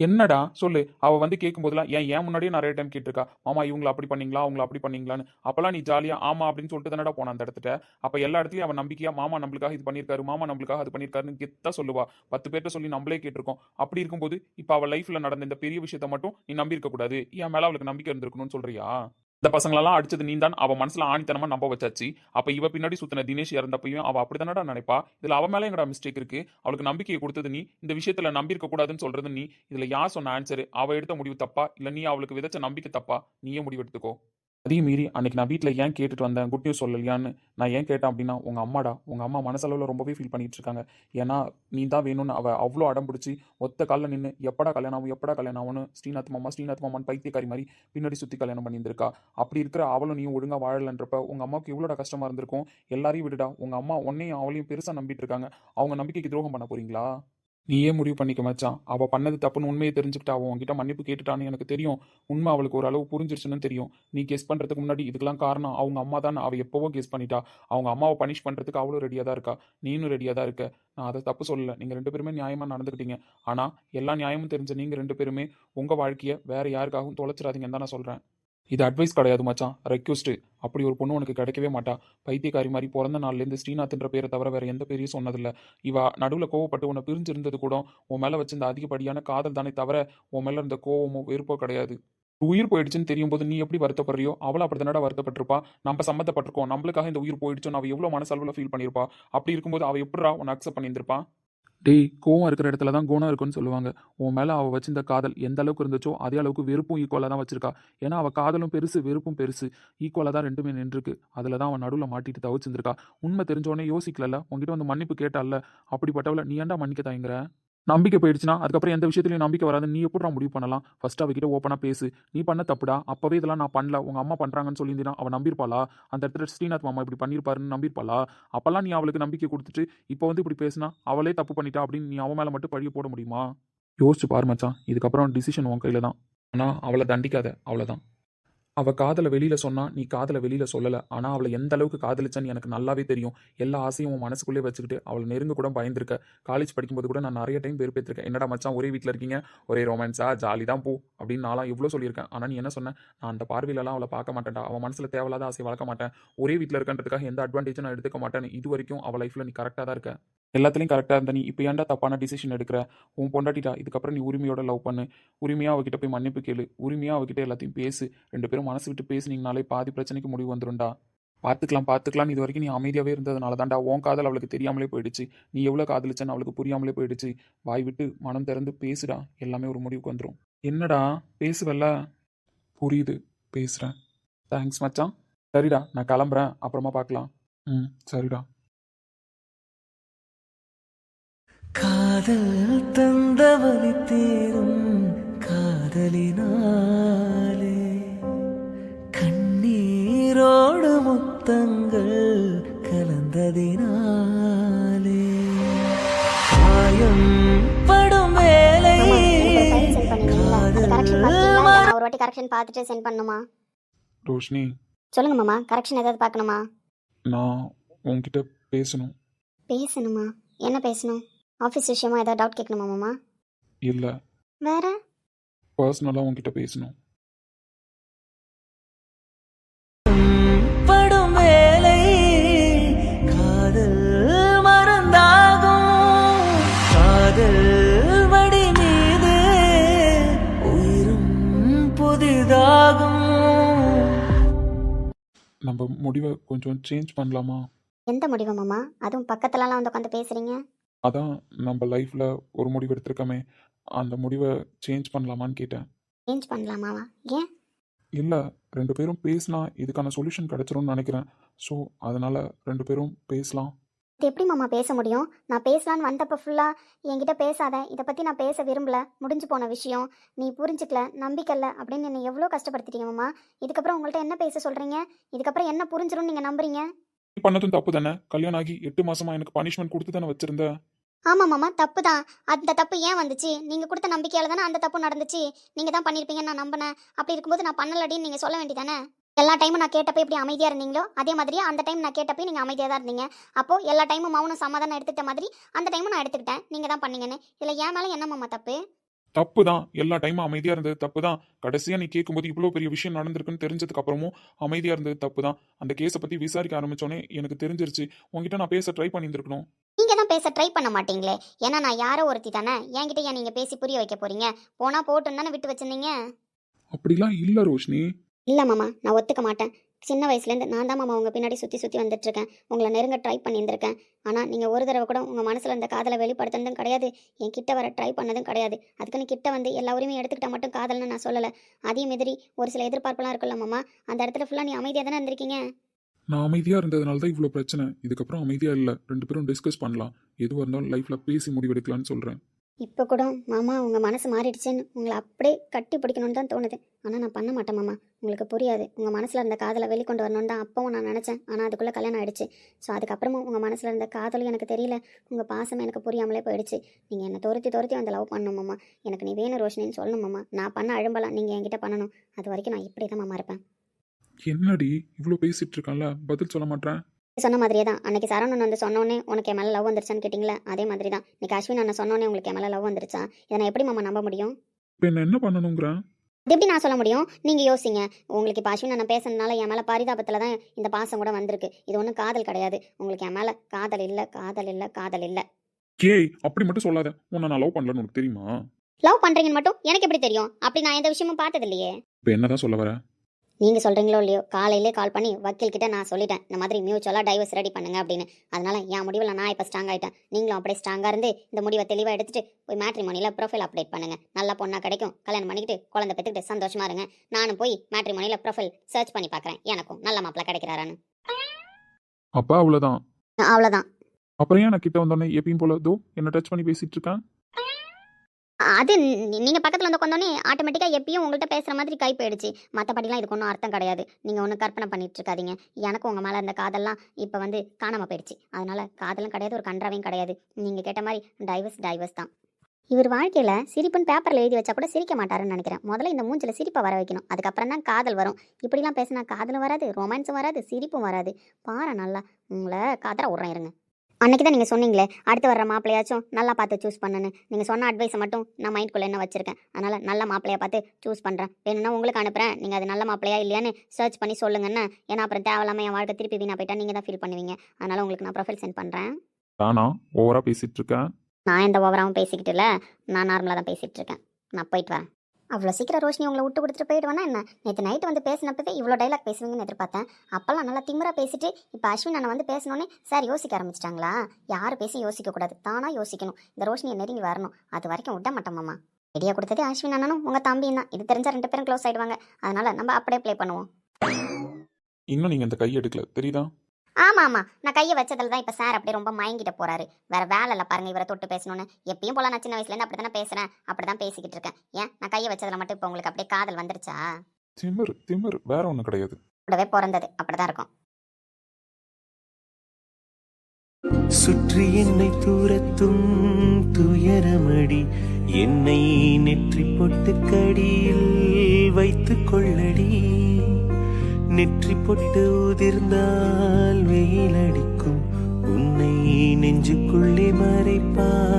என்னடா சொல்லு. அவள் வந்து கேட்கும்போதெல்லாம் ஏன் முன்னாடியே நிறைய டைம் கேட்டிருக்கா, மாமா இவங்களை அப்படி பண்ணீங்களா, அவங்கள அப்படி பண்ணீங்களான்னு. அப்போல்லாம் நீ ஜாலியாக ஆமா அப்படின்னு சொல்லிட்டு தானடா போன அந்த இடத்துல. அப்போ எல்லா இடத்துலையும் அவன் நம்பிக்கையா மாமா நம்மளுக்காக இது பண்ணியிருக்காரு, மாமா நம்மளுக்காக அது பண்ணியிருக்காருன்னு கெத்தா சொல்லுவா. 10 பேர்ட்ட சொல்லி நம்மளே கேட்டிருக்கோம். அப்படி இருக்கும்போது இப்போ அவள் லைஃப்பில் நடந்த இந்த பெரிய விஷயத்த மட்டும் நீ நம்பியிருக்க கூடாது, என் மேலே அவளுக்கு நம்பிக்கை இருந்திருக்கணும்னு சொல்றியா? இந்த பசங்களெல்லாம் அடிச்சது நீ தான். அவ மனசுல ஆணித்தனமா நம்ப வச்சாச்சு. அப்ப இவ பின்னாடி சுத்தின தினேஷ் இறந்தப்பையும் அவ அப்படித்தானடா நினைப்பா. இதுல அவ மேல எங்கடா மிஸ்டேக் இருக்கு? அவளுக்கு நம்பிக்கையை கொடுத்தது நீ. இந்த விஷயத்துல நம்பியிருக்க கூடாதுன்னு சொல்றது நீ. இதுல யார் சொன்ன ஆன்சரு? அவ எடுத்த முடிவு தப்பா, இல்ல நீ அவளுக்கு விதைச்ச நம்பிக்கை தப்பா? நீயே முடிவு எடுத்துக்கோ. அதையும் மீறி அன்னைக்கு நான் வீட்டில் ஏன் கேட்டுட்டு வந்தேன், குட் நியூஸ் சொல்லலையான்னு நான் ஏன் கேட்டேன் அப்படின்னா, உங்கள் அம்மாடா. உங்கள் அம்மா மனசளவில் ரொம்பவே ஃபீல் பண்ணிட்டு இருக்காங்க. ஏன்னா நீ தான் வேணும்னு அவள் அவ்வளோ அடம் பிடிச்சி ஒத்த காலில் நின்று எப்படா கல்யாணம் ஆகும், எப்படா கல்யாணம் ஆகும்னு ஸ்ரீநாத் மாமான்னு பைத்தியக்காரி மாதிரி பின்னாடி சுற்றி கல்யாணம் பண்ணியிருந்திருக்கா. அப்படி இருக்கிற அவளும் நீயும் ஒழுங்காக வாழலன்றப்ப உங்கள் அம்மாவுக்கு எவ்வளோட கஷ்டமாக இருந்திருக்கும். எல்லாரையும் விடுடா. உங்கள் அம்மா உன்னையும் அவளையும் பெருசாக நம்பிட்டு இருக்காங்க. அவங்க நம்பிக்கைக்கு துரோகம் பண்ண போறீங்களா? நீயே முடிவு பண்ணிக்க மச்சான். அவள் பண்ணது தப்புன்னு உண்மையை தெரிஞ்சுக்கிட்டா அவன் உன்கிட்ட மன்னிப்பு கேட்டுட்டான்னு எனக்கு தெரியும். உண்மை அவளுக்கு ஓரளவு புரிஞ்சிருச்சுன்னு தெரியும். நீ கெஸ் பண்ணுறதுக்கு முன்னாடி இதுக்கெல்லாம் காரணம் அவங்க அம்மா தான். அவள் எப்போவோ கெஸ் பண்ணிட்டா. அவங்க அம்மாவை பனிஷ் பண்ணுறதுக்கு அவளும் ரெடியாக தான் இருக்கா. நீனும் ரெடியாக தான் இருக்க. நான் அதை தப்பு சொல்லலை. நீங்கள் 2 பேருமே நியாயமாக நடந்துக்கிட்டீங்க. ஆனால் எல்லா நியாயமும் தெரிஞ்ச நீங்கள் 2 பேருமே உங்கள் வாழ்க்கையை வேறு யாருக்காகவும் தொலைச்சிடாதீங்கன்னு தான் நான் சொல்கிறேன். இது அட்வைஸ் கிடையாது மச்சான், ரெக்வஸ்ட்டு. அப்படி ஒரு பொண்ணு உனக்கு கிடைக்கவே மாட்டா. பைத்தியக்காரி மாதிரி பிறந்த நாள்லேருந்து ஸ்ரீநாத்ன்ற பேரை தவிர வேற எந்த பேரையும் சொன்னதில்லை. இவ நடுவில் கோவப்பட்டு உன்னை பிரிஞ்சிருந்தது கூட உன் மேலே வச்சிருந்த அதிகப்படியான காதல் தானே தவிர உன் மேலே இருந்த கோவமோ வெறுப்போ கிடையாது. உயிர் போயிடுச்சுன்னு தெரியும் போது நீ எப்படி வருத்தப்படுறியோ அவளை அப்படி தானடா வருத்தப்பட்டிருப்பா. நம்ம சம்மந்தப்பட்டிருக்கோம், நம்மளுக்காக இந்த உயிர் போயிடுச்சோன்னு அவள் எவ்வளோ மனசளவில் ஃபீல் பண்ணியிருப்பா. அப்படி இருக்கும்போது அவள் எப்படா உன்னை அக்செப்ட் பண்ணியிருந்திருப்பா? டேய், கோவம் இருக்கிற இடத்துல தான் குணம் இருக்குன்னு சொல்லுவாங்க. உன் மேலே அவள் வச்சிருந்த காதல் எந்த அளவுக்கு இருந்துச்சோ அதே அளவுக்கு வெறுப்பும் ஈக்குவலாக தான் வச்சிருக்கா. ஏன்னா அவள் காதலும் பெருசு, வெறுப்பும் பெருசு. ஈக்குவலாக தான் 2மே நின்றுருக்கு. அதில் தான் அவன் நடுவில் மாட்டிட்டு தவிச்சிருந்திருக்கா. உண்மை தெரிஞ்சோடனே யோசிக்கல, உங்ககிட்ட வந்து மன்னிப்பு கேட்டால. அப்படிப்பட்டவளை நீ ஏன்டா மன்னிக்க தயங்குற? நம்பிக்கை போயிடுச்சுன்னா அதுக்கப்புறம் எந்த விஷயத்துலையும் நம்பிக்கை வராது. நீ எப்படா முடிவு பண்ணலாம்? ஃபர்ஸ்ட் அவகிட்ட ஓப்பனாக பேசு. நீ பண்ண தப்புடா, அப்போவே இதெல்லாம் நான் பண்ணல, உங்கள் அம்மா பண்ணுறாங்கன்னு சொல்லியிருந்தீங்கன்னா அவள் நம்பியிருப்பாளா? அந்த இடத்துல ஸ்ரீநாத் மாமா இப்படி பண்ணியிருப்பாருன்னு நம்பியிருப்பாளா? அப்போல்லாம் நீ அவளுக்கு நம்பிக்கை கொடுத்துட்டு இப்போ வந்து இப்படி பேசினா அவளே தப்பு பண்ணிட்டா அப்படின்னு நீ அவன் மேலே மட்டும் பழிய போட முடியுமா? யோசிச்சு பாரு மச்சான். இதுக்கப்புறம் டிசிஷன் உன் கையில் தான். ஆனால் அவளை தண்டிக்காத, அவ்வளோதான். அவள் காதலை வெளியில் சொன்னா நீ காதலை வெளியில் சொல்லலை. ஆனால் அவளை எந்த அளவுக்கு காதலிச்சான்னு எனக்கு நல்லாவே தெரியும். எல்லா ஆசையும் உன் மனசுக்குள்ளே வச்சுக்கிட்டு அவளை நெருங்க கூட பயந்துருக்க. காலேஜ் படிக்கும்போது கூட நான் நிறைய டைம் வெறுப்பேற்றிருக்கேன். என்னடா மச்சான் ஒரே வீட்டில் இருக்கீங்க, ஒரே ரொமான்ஸா, ஜாலி தான் போ அப்படின்னு நான்லாம் எவ்வளோ சொல்லியிருக்கேன். ஆனால் நீ என்ன சொன்ன? நான் அந்த பார்வையிலலாம் அவளை பார்க்க மாட்டேன்டா, அவன் மனசில் தேவையில்லாத ஆசையை வளர்க்க மாட்டேன், ஒரே வீட்டில் இருக்கன்றதுக்காக எந்த அட்வான்டேஜும் நான் எடுத்துக்க மாட்டேன்னு இது வரைக்கும் அவள் லைஃப்பில் நீ கரெக்டாக தான் இருக்க. எல்லாத்துலேயும் கரெக்டாக இருந்த நீ இப்போ ஏன்டா தப்பான டிசிஷன் எடுக்கிற? உன் பொண்டாட்டிட்டா. இதுக்கப்புறம் நீ உரிமையோட லவ் பண்ணு. உரிமையாக அவகிட்ட போய் மன்னிப்பு கேளு. உரிமையாக அவகிட்ட எல்லாத்தையும் பேசு. 2 பேரும் மனசு விட்டு பேசுனீங்கனாலே பாதி பிரச்சனைக்கு முடிவு வந்துரும்டா. பார்த்துக்கலாம் இது வரைக்கும் நீ அமைதியாகவே இருந்ததுனால தான்டா உன் காதல் அவளுக்கு தெரியாமலே போயிடுச்சு. நீ எவ்வளோ காதலிச்சன்னு அவளுக்கு புரியாமலே போயிடுச்சு. வாய் விட்டு மனம் திறந்து பேசுடா, எல்லாமே ஒரு முடிவுக்கு வந்துடும். என்னடா பேசுவல்ல? புரியுது, பேசுகிறேன். தேங்க்ஸ் மச்சான். சரிடா, நான் கிளம்புறேன், அப்புறமா பார்க்கலாம். சரிடா. காதல் தந்தவழி தேரும் காதலினாலே கண்ணீரோடு முத்தங்கள் கலந்ததினாலே காயம் படும் வேலை நான் ஒரு வாட்டி கரெக்ஷன் பார்த்துட்டு சென்ட் பண்ணுமா? ரோஷினி, சொல்லுங்க மாமா, கரெக்ஷன் ஏதாவது பார்க்கணுமா? நான் உன்கிட்ட பேசணும். பேசணுமா? என்ன பேசணும்? ஆஃபீஸ் விஷயமா ஏதாவது டவுட் கேட்கணுமா மாமா? இல்லை, வேற? பர்சனலாக உன்கிட்ட பேசணும். படும் வேலை காதல் மறந்தாகும் காதல் வடி மீது உயிரும் புதிதாகும். நம்ம முடிவை கொஞ்சம் சேஞ்ச் பண்ணலாமா? எந்த முடிவு மாமா? அதுவும் பக்கத்துலலாம் வந்து உட்காந்து பேசுறீங்க. அதான் நம்ம லைஃப்பில் ஒரு முடிவு எடுத்திருக்கோமே, அந்த முடிவை சேஞ்ச் பண்ணலாமான்னு கேட்டேன். சேஞ்ச் பண்ணலாமாவா? ஏன்? இல்லை, 2 பேரும் பேசினா இதுக்கான சொல்யூஷன் கிடச்சிரும்னு நினைக்கிறேன். ஸோ அதனால் 2 பேரும் பேசலாம். இது எப்படி மாமா பேச முடியும்? நான் பேசலான்னு வந்தப்போ ஃபுல்லாக என்கிட்ட பேசாத, இதை பற்றி நான் பேச விரும்பல, முடிஞ்சு போன விஷயம், நீ புரிஞ்சுக்கல, நம்பிக்கை இல்லை அப்படின்னு என்னை எவ்வளோ கஷ்டப்படுத்திட்டீங்க மாமா. இதுக்கப்புறம் உங்கள்கிட்ட என்ன பேச சொல்கிறீங்க? இதுக்கப்புறம் என்ன புரிஞ்சிரும்னு நீங்கள் நம்புறீங்க? நீ பண்ணதும் தப்பு தானே. கல்யாணம் ஆகி 8 மாசமா எனக்கு பனிஷ்மெண்ட் கொடுத்து தானே வச்சிருந்த. ஆமாம் மாமா, தப்பு தான். அந்த தப்பு ஏன் வந்துச்சு? நீங்கள் கொடுத்த நம்பிக்கையால் தானே அந்த தப்பு நடந்துச்சு. நீங்கள் தான் பண்ணியிருப்பீங்கன்னு நான் நம்பினேன். அப்படி இருக்கும்போது நான் பண்ணலடின்னு நீங்கள் சொல்ல வேண்டியதானே? எல்லா டைமும் நான் கேட்டப்போ எப்படி அமைதியாக இருந்தீங்களோ அதே மாதிரியே அந்த டைம் நான் கேட்டப்போ நீங்கள் அமைதியாக தான் இருந்தீங்க. அப்போது எல்லா டைமும் மௌனம் சமாதானம் எடுத்துக்கிட்ட மாதிரி அந்த டைமும் நான் எடுத்துக்கிட்டேன். நீங்கள் தான் பண்ணீங்கன்னு. இதில் ஏன் மேலே என்ன மாமா தப்பு? தப்பு தான், எல்லா டைமும் அமைதியாக இருந்தது தப்பு தான். கடைசியாக நீ கேட்கும்போது இவ்வளோ பெரிய விஷயம் நடந்திருக்குன்னு தெரிஞ்சதுக்கு அப்புறமும் அமைதியாக இருந்தது தப்பு தான். அந்த கேஸை பற்றி விசாரிக்க ஆரம்பித்தோன்னே எனக்கு தெரிஞ்சிருச்சு. உங்ககிட்ட நான் பேச ட்ரை பண்ணியிருந்துருக்கணும். நீங்கள் தான் பேச ட்ரை பண்ண மாட்டீங்களே. ஏன்னா நான் யாரோ ஒருத்தி தானே. என்கிட்ட ஏன் நீங்கள் பேசி புரிய வைக்க போகிறீங்க? போனால் போட்டுன்னு தானே விட்டு வச்சுருந்தீங்க. அப்படிலாம் இல்லை ரோஷினி. இல்லை மாமா, நான் ஒத்துக்க மாட்டேன். சின்ன வயசுலேருந்து நான் தான் மாமா உங்கள் பின்னாடி சுற்றி வந்துட்டுருக்கேன். உங்களை நெருங்க ட்ரை பண்ணியிருந்திருக்கேன். ஆனால் நீங்கள் ஒரு தடவை கூட உங்கள் மனசில் இருந்த காதலை வெளிப்படுத்துனதும் கிடையாது, என் கிட்ட வர ட்ரை பண்ணதும் கிடையாது. அதுக்குன்னு கிட்ட வந்து எல்லா உரிமையும் எடுத்துக்கிட்டால் மட்டும் காதல்னு நான் சொல்லலை. அதையும் எதிரி ஒரு சில எதிர்பார்ப்புலாம் இருக்குல்ல மாமா, அந்த இடத்துல ஃபுல்லாக நீ அமைதியாக தானே இருந்திருக்கீங்க. நான் அமைதியாக இருந்ததுனால தான் இவ்வளோ பிரச்சனை. இதுக்கப்புறம் அமைதியாக இல்லை, 2 பேரும் டிஸ்கஸ் பண்ணலாம். எதுவாக இருந்தாலும் லைஃப்பில் பேசி முடிவெடுக்கலான்னு சொல்கிறேன். இப்போ கூட மாமா உங்கள் மனசு மாறிடுச்சுன்னு உங்களை அப்படியே கட்டி பிடிக்கணும்னு தான் தோணுது. ஆனால் நான் பண்ண மாட்டேன் மாமா, உங்களுக்கு புரியாது. உங்கள் மனசில் இருந்த காதலை வெளிக்கொண்டு வரணுன்னு தான் அப்பவும் நான் நினச்சேன். ஆனால் அதுக்குள்ளே கல்யாணம் ஆகிடுச்சு. ஸோ அதுக்கப்புறமும் உங்கள் மனசில் இருந்த காதலும் எனக்கு தெரியல, உங்கள் பாசம் எனக்கு புரியாமலே போயிடுச்சு. நீங்கள் என்னை துரத்தி வந்து லவ் பண்ணணும் மாமா. எனக்கு நீ வேணும் ரோஷினின்னு சொல்லணும் மாமா. நான் பண்ண அழும்பலாம் நீங்கள் என்கிட்ட பண்ணணும். அது வரைக்கும் நான் இப்படி தான் மாமா இருப்பேன். என்னடி இவ்வளோ பேசிகிட்டு இருக்கான்ல, பதில் சொல்ல மாட்டேன். சொன்ன மாதிரியே தான் அன்னைக்கு சரவணன் வந்து சொன்னோன்னே உனக்கு என் மேலே லவ் வந்துருச்சான்னு கேட்டிங்களா, அதே மாதிரி தான் இன்னைக்கு அஸ்வின் அண்ணன் சொன்னோன்னே உங்களுக்கு என் மேலே லவ் வந்துருச்சா? இதை நான் எப்படி மாமா நம்ப முடியும்? இப்போ என்ன பண்ணணுங்கிறேன்? இது எப்படி நான் சொல்ல முடியும்? நீங்கள் யோசிங்க. உங்களுக்கு இப்போ அஸ்வின் அண்ணன் பேசுனதுனால என் மேலே பரிதாபத்தில் தான் இந்த பாசம் கூட வந்திருக்கு. இது ஒன்றும் காதல் கிடையாது. உங்களுக்கு என் மேலே காதல் இல்லை, காதல் இல்லை, காதல் இல்லை. ஏய், அப்படி மட்டும் சொல்லாத. உன்னை நான் லவ் பண்ணலன்னு உனக்கு தெரியுமா? லவ் பண்ணுறீங்கன்னு மட்டும் எனக்கு எப்படி தெரியும்? அப்படி நான் எந்த விஷயமும் பார்த்தது இல்லையே. இப்போ என்னதான் சொல்ல வர? நீங்கள் சொல்கிறீங்களோ இல்லையோ, காலையிலே கால் பண்ணி வக்கீல்கிட்ட நான் சொல்லிட்டேன், இந்த மாதிரி மியூச்சுவலாக டைவர்ஸ் ரெடி பண்ணுங்க அப்படின்னு. அதனால என் முடிவில் நான் இப்போ ஸ்ட்ராங் ஆகிட்டேன். நீங்களும் அப்படியே ஸ்ட்ராங்காக இருந்து இந்த முடிவை தெளிவாக எடுத்துட்டு போய் மேட்ரிமோனியில் ப்ரொஃபைல் அப்டேட் பண்ணுங்க. நல்ல பொண்ணாக கிடைக்கும், கல்யாணம் பண்ணிக்கிட்டு குழந்தை பெற்றுக்கிட்டு சந்தோஷமா இருங்க. நானும் போய் மேட்ரிமோனியில் ப்ரொஃபைல் சர்ச் பண்ணி பார்க்குறேன், எனக்கும் நல்ல மாப்பிள்ளை கிடைக்கிறாரான்னு. அப்பா அவ்வளோதான். அவ்வளோதான். அப்புறம் ஏன் நான் கிட்ட வந்தோடனே எப்பயும் போல தோ என்ன டச் பண்ணி பேசிட்டு இருக்கேன்? அது நீங்கள் பக்கத்தில் வந்து உட்காந்தோன்னே ஆட்டோமேட்டிக்காக எப்பயும் உங்கள்கிட்ட பேசுகிற மாதிரி கை போயிடுச்சு. மற்றபடிலாம் இதுக்கு ஒன்றும் அர்த்தம் கிடையாது. நீங்கள் ஒன்றும் கற்பனை பண்ணிட்டு இருக்காதீங்க. எனக்கும் உங்கள் மேலே இருந்த காதல்லாம் இப்போ வந்து காணாமல் போயிடுச்சு. அதனால் காதலும் கிடையாது, ஒரு கன்றாவையும் கிடையாது. நீங்கள் கேட்ட மாதிரி டைவர்ஸ் தான். இவர் வாழ்க்கையில் சிரிப்புன்னு பேப்பரில் எழுதி வச்சா கூட சிரிக்க மாட்டாருன்னு நினைக்கிறேன். முதல்ல இந்த மூஞ்சில் சிரிப்பை வர வைக்கணும், அதுக்கப்புறம் தான் காதல் வரும். இப்படிலாம் பேசினா காதலும் வராது, ரொமான்ஸும் வராது, சிரிப்பும் வராது. பாரு நல்லா உங்களை காதலை விட்றேன் இருங்க. அன்றைக்கி தான் நீங்கள் சொன்னீங்களே அடுத்து வர்ற மாப்பிள்ளையாச்சும் நல்லா பார்த்து சூஸ் பண்ணுன்னு. நீங்கள் சொன்ன அட்வைஸை மட்டும் நான் மைண்ட்குள்ளே என்ன வச்சுருக்கேன். அதனால் நல்ல மாப்பிள்ளையை பார்த்து சூஸ் பண்ணுறேன். வேணும்னா உங்களுக்கு அனுப்புகிறேன், நீங்கள் அது நல்ல மாப்பிள்ளையா இல்லையான்னு சர்ச் பண்ணி சொல்லுங்கன்னு. ஏன்னா அப்புறம் தேவையில்லாமல் என் வாழ்க்கை திருப்பி வீணாக போயிட்டா நீங்கள் தான் ஃபீல் பண்ணுவீங்க. அதனால் உங்களுக்கு நான் ப்ரொஃபைல் சென்ட் பண்ணுறேன். நானா ஓவராக பேசிகிட்டு இருக்கேன்? நான் எந்த ஓவராகவும் பேசிக்கிட்டு இல்லை, நான் நார்மலாக தான் பேசிகிட்டு இருக்கேன். நான் போயிட்டு வரேன். அவ்வளோ சீக்கிரம் ரோஷினி உங்களை விட்டு கொடுத்துட்டு போயிடுவேன்னா என்ன? நேற்று நைட்டு வந்து பேசினப்பவே இவ்வளோ டைலாக் பேசுவீங்கன்னு எதிர்பார்த்தேன். அப்போல்லாம் நல்லா திமிரா பேசிட்டு இப்போ அஸ்வின் அண்ணன் வந்து பேசினோன்னே சார் யோசிக்க ஆரம்பிச்சிட்டாங்களா? யார் பேசி யோசிக்கக்கூடாது, தானாக யோசிக்கணும். இந்த ரோஷினியை நெருங்கி வரணும், அது வரைக்கும் விட மாட்டோமாம்மா. ஐடியா கொடுத்ததே அஸ்வின் அண்ணனும் உங்கள் தம்பியும் தான். இது தெரிஞ்சால் 2 பேரும் க்ளோஸ் ஆகிடுவாங்க. அதனால் நம்ம அப்படியே ப்ளே பண்ணுவோம். இன்னும் நீங்கள் இந்த கை எடுக்கல தெரியுதா? ஆமா ஆமா, நான் கையை வச்சதுல தான் இப்ப சார் அப்படியே ரொம்ப மயங்கிட்டு போறாரு. வேற வேலை இல்ல பாருங்க இவரை தொட்டு பேசணும்னு. எப்பயும் போல நான் சின்ன வயசுல இருந்து அப்படித்தானே பேசுறேன், அப்படிதான் பேசிக்கிட்டு இருக்கேன். ஏன் நான் கையை வச்சதுல மட்டும் இப்ப உங்களுக்கு அப்படியே காதல் வந்துருச்சா? திமிரு திமிரு, வேற ஒன்றும் கிடையாது. கூடவே பிறந்தது அப்படிதான் இருக்கும். சுற்றி என்னை தூரத்தும் துயரமடி, என்னை நெற்றி பொட்டு கடியில் வைத்துக் கொள்ளடி. நெற்றி பொட்டு உதிர்ந்தால் வெயில் அடிக்கும், உன்னை நெஞ்சுக்குள்ளே மறைப்பார்